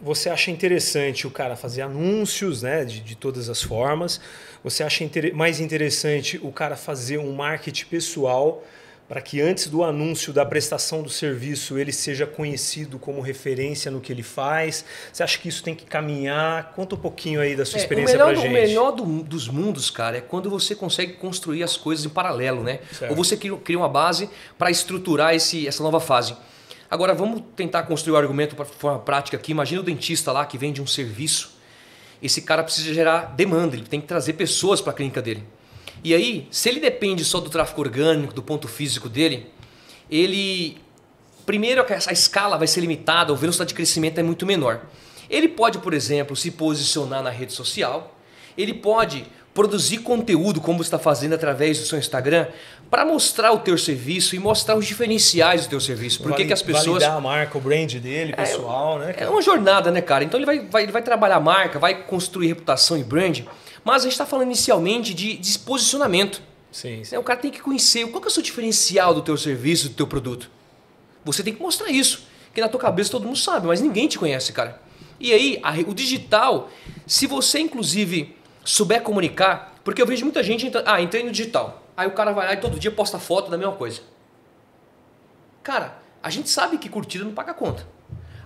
Você acha interessante o cara fazer anúncios, né, de todas as formas? Você acha mais interessante o cara fazer um marketing pessoal para que antes do anúncio da prestação do serviço ele seja conhecido como referência no que ele faz? Você acha que isso tem que caminhar? Conta um pouquinho aí da sua experiência pra gente.
O melhor dos mundos, cara, é quando você consegue construir as coisas em paralelo, né?
Certo.
Ou você cria uma base para estruturar essa nova fase. Agora, vamos tentar construir o argumento de forma prática aqui. Imagina o dentista lá que vende um serviço. Esse cara precisa gerar demanda, ele tem que trazer pessoas para a clínica dele. E aí, se ele depende só do tráfego orgânico, do ponto físico dele, primeiro, a escala vai ser limitada, a velocidade de crescimento é muito menor. Ele pode, por exemplo, se posicionar na rede social, ele pode produzir conteúdo, como você está fazendo através do seu Instagram, para mostrar o teu serviço e mostrar os diferenciais do teu serviço. Por que as pessoas...
Validar a marca, o brand dele, pessoal, né?
É uma jornada, né, cara? Então ele vai trabalhar a marca, vai construir reputação e brand, mas a gente está falando inicialmente de posicionamento.
Sim.
O cara tem que conhecer qual que é o seu diferencial do teu serviço, do teu produto. Você tem que mostrar isso, que na tua cabeça todo mundo sabe, mas ninguém te conhece, cara. E aí, o digital, se você inclusive souber comunicar, porque eu vejo muita gente, entrei no digital, aí o cara vai lá e todo dia posta foto da mesma coisa. Cara, a gente sabe que curtida não paga conta.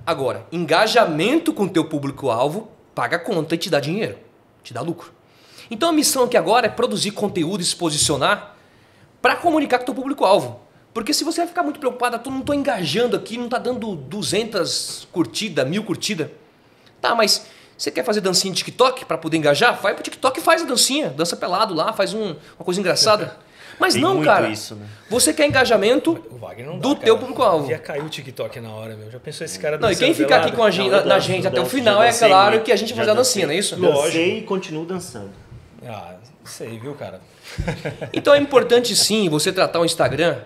Agora, engajamento com o teu público-alvo paga conta e te dá dinheiro, te dá lucro. Então a missão aqui agora é produzir conteúdo e se posicionar para comunicar com o teu público-alvo. Porque se você vai ficar muito preocupado, não estou engajando aqui, não está dando 200 curtidas, 1000 curtidas. Tá, mas você quer fazer dancinha de TikTok para poder engajar? Vai pro TikTok e faz a dancinha, dança pelado lá, faz uma coisa engraçada. Mas
Tem
não,
muito
cara.
Isso, né?
Você quer engajamento do teu público-alvo.
Ia cair o TikTok na hora, meu. Já pensou esse cara
Não, e quem ficar aqui com a gente, na gente até o final, é claro que a gente vai fazer a dancinha, não é isso?
Dancei e continuo dançando.
Ah, isso aí, viu, cara?
Então é importante sim você tratar o Instagram,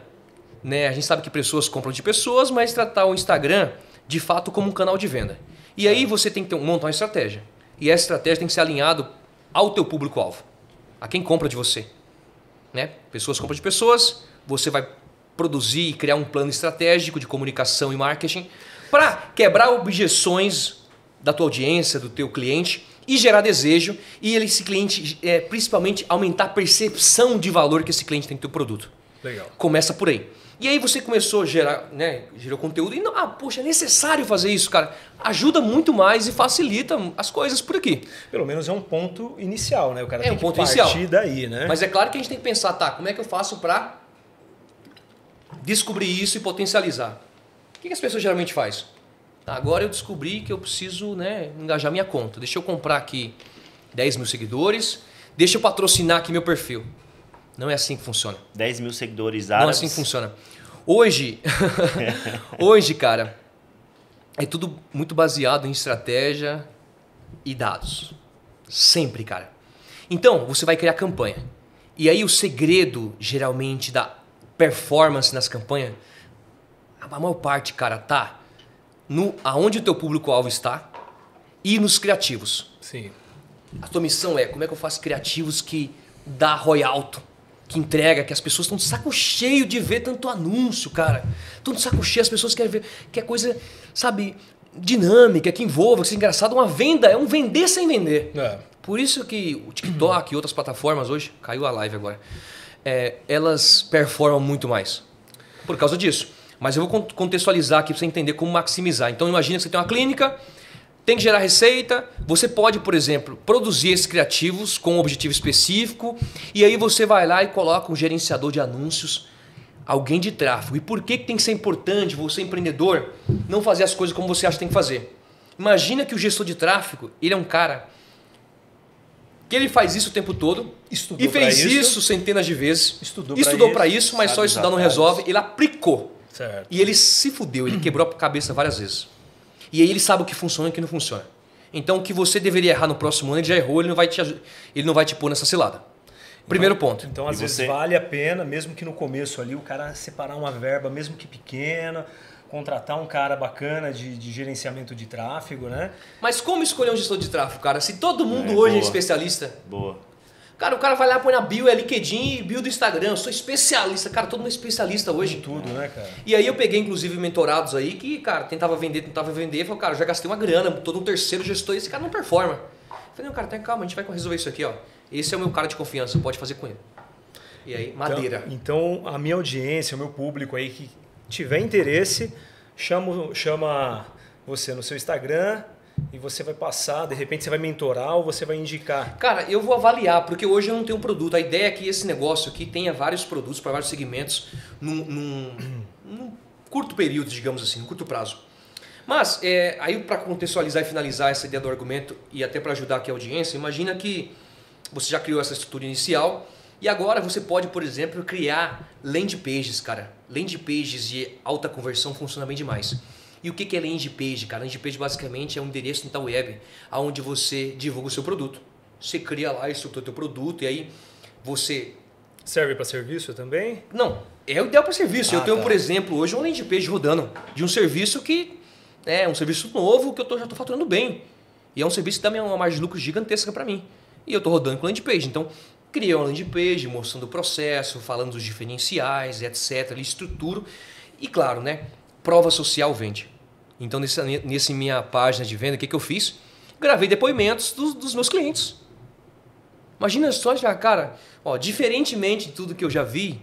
né? A gente sabe que pessoas compram de pessoas, mas tratar o Instagram de fato como um canal de venda. E aí você tem que montar uma estratégia. E essa estratégia tem que ser alinhada ao teu público-alvo, a quem compra de você. Né? Pessoas compram de pessoas, você vai produzir e criar um plano estratégico de comunicação e marketing para quebrar objeções da tua audiência, do teu cliente e gerar desejo e esse cliente, principalmente, aumentar a percepção de valor que esse cliente tem do teu produto.
Legal.
Começa por aí. E aí você começou a gerar, né, gerou conteúdo e poxa, é necessário fazer isso, cara. Ajuda muito mais e facilita as coisas por aqui.
Pelo menos é um ponto inicial, né? O cara tem
um
que
ponto
partir
inicial.
daí, né?
Mas é claro que a gente tem que pensar, como é que eu faço para descobrir isso e potencializar? O que as pessoas geralmente fazem? Agora eu descobri que eu preciso, né, engajar minha conta. Deixa eu comprar aqui 10 mil seguidores, deixa eu patrocinar aqui meu perfil. Não é assim que funciona.
10 mil seguidores árabes.
Não é assim que funciona. Hoje, cara, é tudo muito baseado em estratégia e dados. Sempre, cara. Então, você vai criar campanha. E aí o segredo, geralmente, da performance nas campanhas, a maior parte, cara, tá aonde o teu público-alvo está e nos criativos.
Sim.
A tua missão é, como é que eu faço criativos que dá ROI alto? Que entrega, que as pessoas estão de saco cheio de ver tanto anúncio, cara. Estão de saco cheio, as pessoas querem ver, quer coisa, sabe, dinâmica, que envolva, que seja engraçado. Uma venda é um vender sem vender. Por isso que o TikTok e outras plataformas hoje, caiu a live agora, elas performam muito mais. Por causa disso. Mas eu vou contextualizar aqui para você entender como maximizar. Então imagina que você tem uma clínica, tem que gerar receita, você pode, por exemplo, produzir esses criativos com um objetivo específico e aí você vai lá e coloca um gerenciador de anúncios, alguém de tráfego. E por que tem que ser importante você, empreendedor, não fazer as coisas como você acha que tem que fazer? Imagina que o gestor de tráfego, ele é um cara que ele faz isso o tempo todo e fez isso centenas de vezes, estudou para isso, mas só estudar não resolve, ele aplicou.
Certo.
E ele se fudeu, ele quebrou a cabeça várias vezes. E aí ele sabe o que funciona e o que não funciona. Então o que você deveria errar no próximo ano, ele já errou, ele não vai te pôr nessa cilada. Primeiro ponto.
Então às vezes vale a pena, mesmo que no começo ali, o cara separar uma verba, mesmo que pequena, contratar um cara bacana de gerenciamento de tráfego, né?
Mas como escolher um gestor de tráfego, cara? Se todo mundo hoje é especialista.
Boa.
Cara, o cara vai lá, põe na bio, é LinkedIn e bio do Instagram. Eu sou especialista. Cara, todo mundo é especialista hoje.
Em tudo, né, cara?
E aí eu peguei, inclusive, mentorados aí que, cara, tentava vender. Falei, cara, eu já gastei uma grana, todo um terceiro gestor e esse cara não performa. Eu falei, não, cara, tem calma, a gente vai resolver isso aqui, ó. Esse é o meu cara de confiança, pode fazer com ele. E aí, madeira.
Então, a minha audiência, o meu público aí que tiver interesse, chama você no seu Instagram e você vai passar, de repente você vai mentorar ou você vai indicar.
Cara, eu vou avaliar, porque hoje eu não tenho produto. A ideia é que esse negócio aqui tenha vários produtos para vários segmentos num curto período, digamos assim, num curto prazo. Mas, aí para contextualizar e finalizar essa ideia do argumento e até para ajudar aqui a audiência, imagina que você já criou essa estrutura inicial e agora você pode, por exemplo, criar landing pages, cara. Landing pages de alta conversão funcionam bem demais. E o que é landing page, cara? Landing page basicamente é um endereço na web onde você divulga o seu produto. Você cria lá, estrutura o teu produto e aí você...
Serve para serviço também?
Não, é o ideal para serviço. Eu tenho, por exemplo, hoje um landing page rodando de um serviço que é um serviço novo que eu já estou faturando bem. E é um serviço que dá uma margem de lucro gigantesca para mim. E eu estou rodando com landing page. Então, criei uma landing page mostrando o processo, falando dos diferenciais, etc. Ali estruturo. E claro, né? Prova social vende. Então, nessa minha página de venda, o que eu fiz? Gravei depoimentos dos meus clientes. Imagina só, cara, ó, diferentemente de tudo que eu já vi,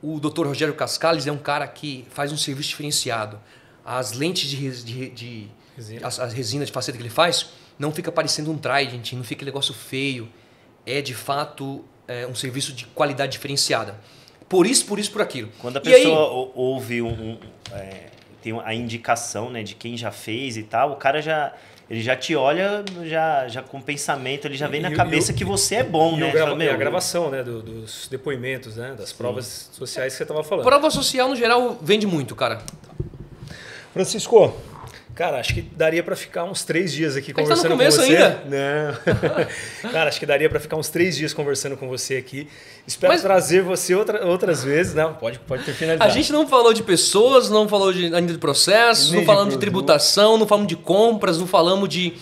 o Dr. Rogério Cascales é um cara que faz um serviço diferenciado. As lentes as resinas de faceta que ele faz não fica parecendo um Trident, não fica um negócio feio. É, de fato, um serviço de qualidade diferenciada. Por isso, por aquilo.
Quando a pessoa ouve tem a indicação, né, de quem já fez e tal, o cara ele já te olha já com pensamento, ele já vem na cabeça que você é bom, né?
A gravação, né, dos depoimentos, né, das provas sociais que você estava falando.
Prova social, no geral, vende muito, cara.
Francisco, cara, acho que daria para ficar uns 3 dias aqui conversando
com você.
Ainda? Não. Cara, acho que daria para ficar uns 3 dias conversando com você aqui. Espero trazer você outras vezes. Não, pode ter finalizado.
A gente não falou de pessoas, não falou ainda de processos, não falamos de tributação, não falamos de compras, não falamos de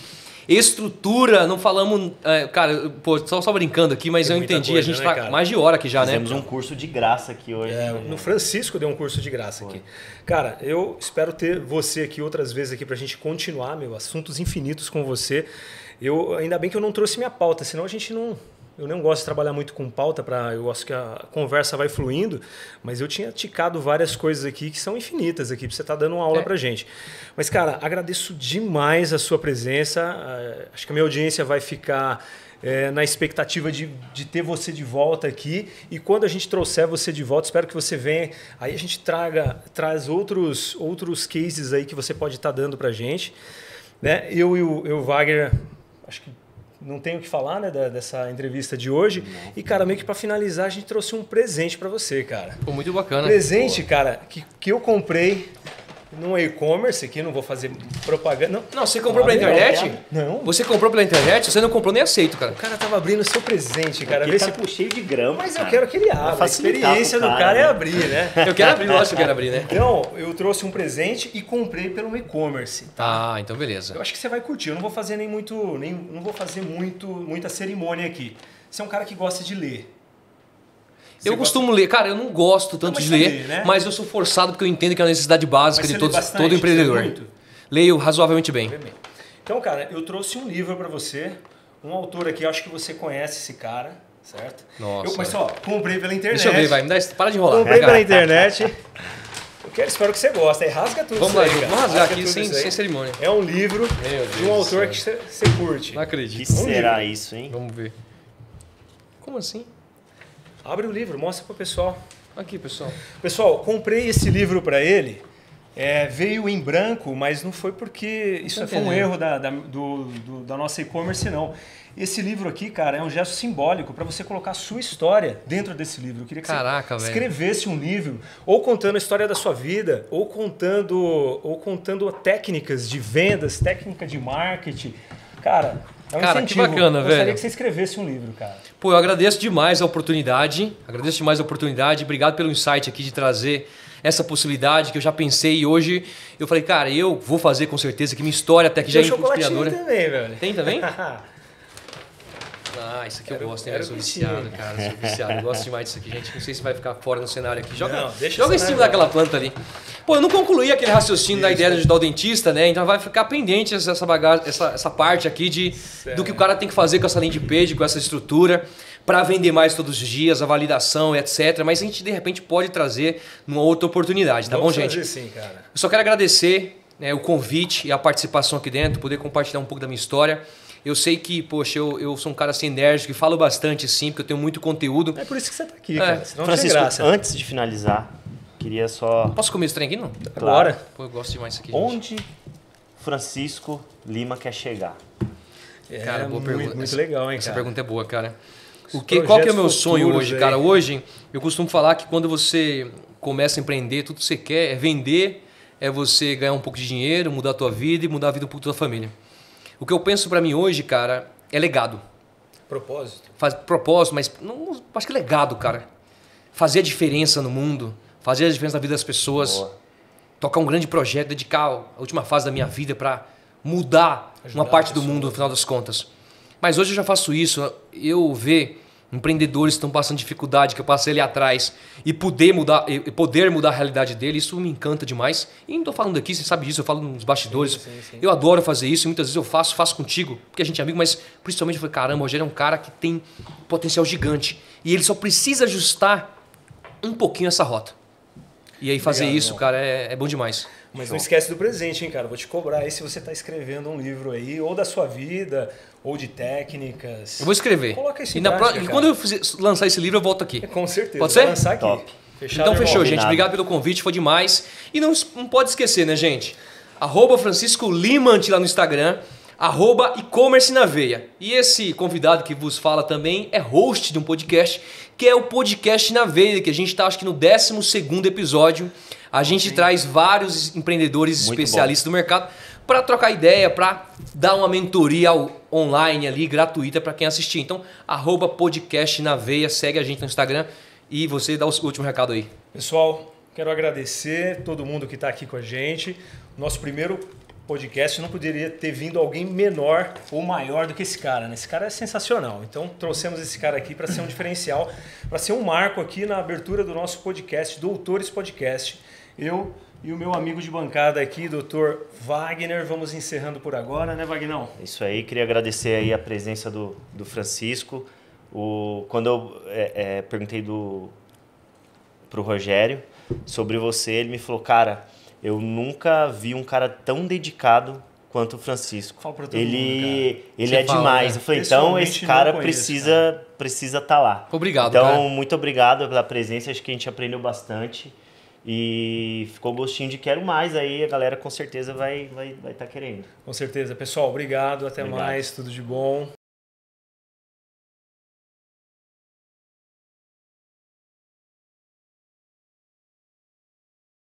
estrutura, não falamos... cara, pô, só brincando aqui, mas eu entendi. Coisa, a gente tá mais de hora aqui já,
Fizemos um curso de graça aqui hoje.
No Francisco deu um curso de graça aqui. Cara, eu espero ter você aqui outras vezes aqui pra gente continuar, assuntos infinitos com você. Ainda bem que eu não trouxe minha pauta, senão a gente não... Eu não gosto de trabalhar muito com pauta, eu acho que a conversa vai fluindo, mas eu tinha ticado várias coisas aqui que são infinitas aqui, pra você estar dando uma aula pra gente. Mas, cara, agradeço demais a sua presença, acho que a minha audiência vai ficar na expectativa de ter você de volta aqui, e quando a gente trouxer você de volta, espero que você venha, aí a gente traz outros cases aí que você pode estar dando pra gente. Né? Eu e o Wagner, acho que não tenho o que falar, né, dessa entrevista de hoje. Não. E, cara, meio que para finalizar, a gente trouxe um presente para você, cara.
Pô, muito bacana.
Presente, cara, que eu comprei num e-commerce aqui, não vou fazer propaganda.
Não, você comprou pela internet?
Não.
Você comprou pela internet? Você não comprou, nem aceito, cara.
O cara tava abrindo o seu presente, cara.
Ele tá com cheio de grama.
Mas eu quero que ele abra. A experiência do cara é abrir, né?
Eu quero abrir, lógico que eu quero abrir, né?
Então, eu trouxe um presente e comprei pelo e-commerce.
Tá? Ah, então beleza.
Eu acho que você vai curtir. Eu não vou fazer não vou fazer muita cerimônia aqui. Você é um cara que gosta de ler.
Eu costumo ler. Cara, eu não gosto tanto de ler, né? Mas eu sou forçado porque eu entendo que é a necessidade básica de todo empreendedor. Leio razoavelmente bem.
Então, cara, eu trouxe um livro para você. Um autor aqui, acho que você conhece esse cara, certo?
Nossa.
Mas só, comprei pela internet.
Deixa eu ver, vai. Para de enrolar.
Comprei pela internet. Espero que você goste. Aí rasga tudo.
Vamos lá, vamos rasgar aqui sem cerimônia.
É um livro de um autor que você curte.
Não acredito.
Que será isso, hein?
Vamos ver. Como assim?
Abre o livro, mostra pro pessoal.
Aqui, pessoal.
Pessoal, comprei esse livro para ele. Veio em branco, mas não foi porque isso foi um erro da nossa e-commerce, não. Esse livro aqui, cara, é um gesto simbólico para você colocar a sua história dentro desse livro. Eu queria que você escrevesse um livro, ou contando a história da sua vida, ou contando técnicas de vendas, técnica de marketing. Cara, é um incentivo.
Que bacana, velho.
Eu gostaria que você escrevesse um livro, cara.
Pô, eu agradeço demais a oportunidade. Obrigado pelo insight aqui de trazer essa possibilidade que eu já pensei e hoje eu falei, cara, eu vou fazer com certeza, que minha história até que já é inspiradora.
Tem também, velho.
Tem também? Ah, isso aqui eu gosto, hein? Eu sou viciado, cara. Sou viciado. Eu gosto demais disso aqui, gente. Não sei se vai ficar fora no cenário aqui. Joga em cima daquela planta ali. Pô, eu não concluí aquele raciocínio da ideia de ajudar o dentista, né? Então vai ficar pendente essa parte aqui do que o cara tem que fazer com essa landing page, com essa estrutura, para vender mais todos os dias, a validação, etc. Mas a gente, de repente, pode trazer numa outra oportunidade, tá bom, gente?
Sim, cara.
Eu só quero agradecer, né, o convite e a participação aqui dentro, poder compartilhar um pouco da minha história. Eu sei que, poxa, eu sou um cara assim enérgico e falo bastante sim, porque eu tenho muito conteúdo.
É por isso que você está aqui, cara. Senão
Francisco,
graça.
antes de finalizar, queria só...
Posso comer esse trem aqui, não?
Claro.
Pô, eu gosto demais disso aqui,
Onde Francisco Lima quer chegar?
Cara, boa pergunta.
Muito legal, hein,
Essa
cara?
pergunta é boa, cara. Qual que é o meu sonho hoje, cara? Hoje, eu costumo falar que quando você começa a empreender, tudo que você quer é vender, é você ganhar um pouco de dinheiro, mudar a tua vida e mudar a vida um pouco da tua família. O que eu penso pra mim hoje, cara, é legado.
Propósito.
Propósito, mas não, acho que é legado, cara. Fazer a diferença no mundo, fazer a diferença na vida das pessoas,
Boa.
tocar um grande projeto, dedicar a última fase da minha vida pra mudar
Ajudar
uma parte
a
do
pessoa.
mundo, no final das contas. Mas hoje eu já faço isso. Eu vejo empreendedores que estão passando dificuldade, que eu passei ali atrás, e poder mudar a realidade dele, isso me encanta demais. E não estou falando aqui, você sabe disso, eu falo nos bastidores.
Sim.
Eu adoro fazer isso, e muitas vezes eu faço contigo, porque a gente é amigo, mas principalmente eu falei, caramba, o Rogério é um cara que tem potencial gigante. E ele só precisa ajustar um pouquinho essa rota. E aí fazer
Legal,
isso,
irmão.
cara, é bom demais.
Mas não esquece do presente, hein, cara? Vou te cobrar aí se você está escrevendo um livro aí, ou da sua vida, ou de técnicas.
Eu vou escrever.
Coloca isso
E,
em prática,
e
cara.
quando eu lançar esse livro, eu volto aqui.
Com certeza.
Pode ser?
Vou lançar aqui.
Top.
Fechado,
Então
irmão?
fechou, gente.
Combinado.
Obrigado pelo convite, foi demais. E não pode esquecer, né, gente? @Francisco Limant lá no Instagram, @e-commerce na veia. E esse convidado que vos fala também é host de um podcast, que é o Podcast na Veia, que a gente está, acho que no 12º episódio. A gente traz vários empreendedores
Muito
especialistas do mercado para trocar ideia, para dar uma mentoria online ali, gratuita para quem assistir. Então, @podcast na veia, segue a gente no Instagram e você dá o último recado aí.
Pessoal, quero agradecer todo mundo que está aqui com a gente. Nosso primeiro podcast não poderia ter vindo alguém menor ou maior do que esse cara, né? Esse cara é sensacional. Então trouxemos esse cara aqui para ser um diferencial, para ser um marco aqui na abertura do nosso podcast, Doutores Podcast. Eu e o meu amigo de bancada aqui, Dr. Wagner, vamos encerrando por agora, né, Vagnão?
Isso aí, queria agradecer aí a presença do Francisco. Quando eu perguntei pro Rogério sobre você, ele me falou, cara, eu nunca vi um cara tão dedicado quanto o Francisco.
Fala pra todo mundo, cara.
Ele é
fala,
demais.
né?
Eu falei, então
Pessoalmente,
esse cara
não conheço,
precisa estar lá.
Obrigado,
Então,
cara.
muito obrigado pela presença, acho que a gente aprendeu bastante. E ficou gostinho de quero mais, aí a galera com certeza vai tá querendo.
Com certeza. Pessoal, obrigado. Até
Obrigado.
mais. Tudo de bom.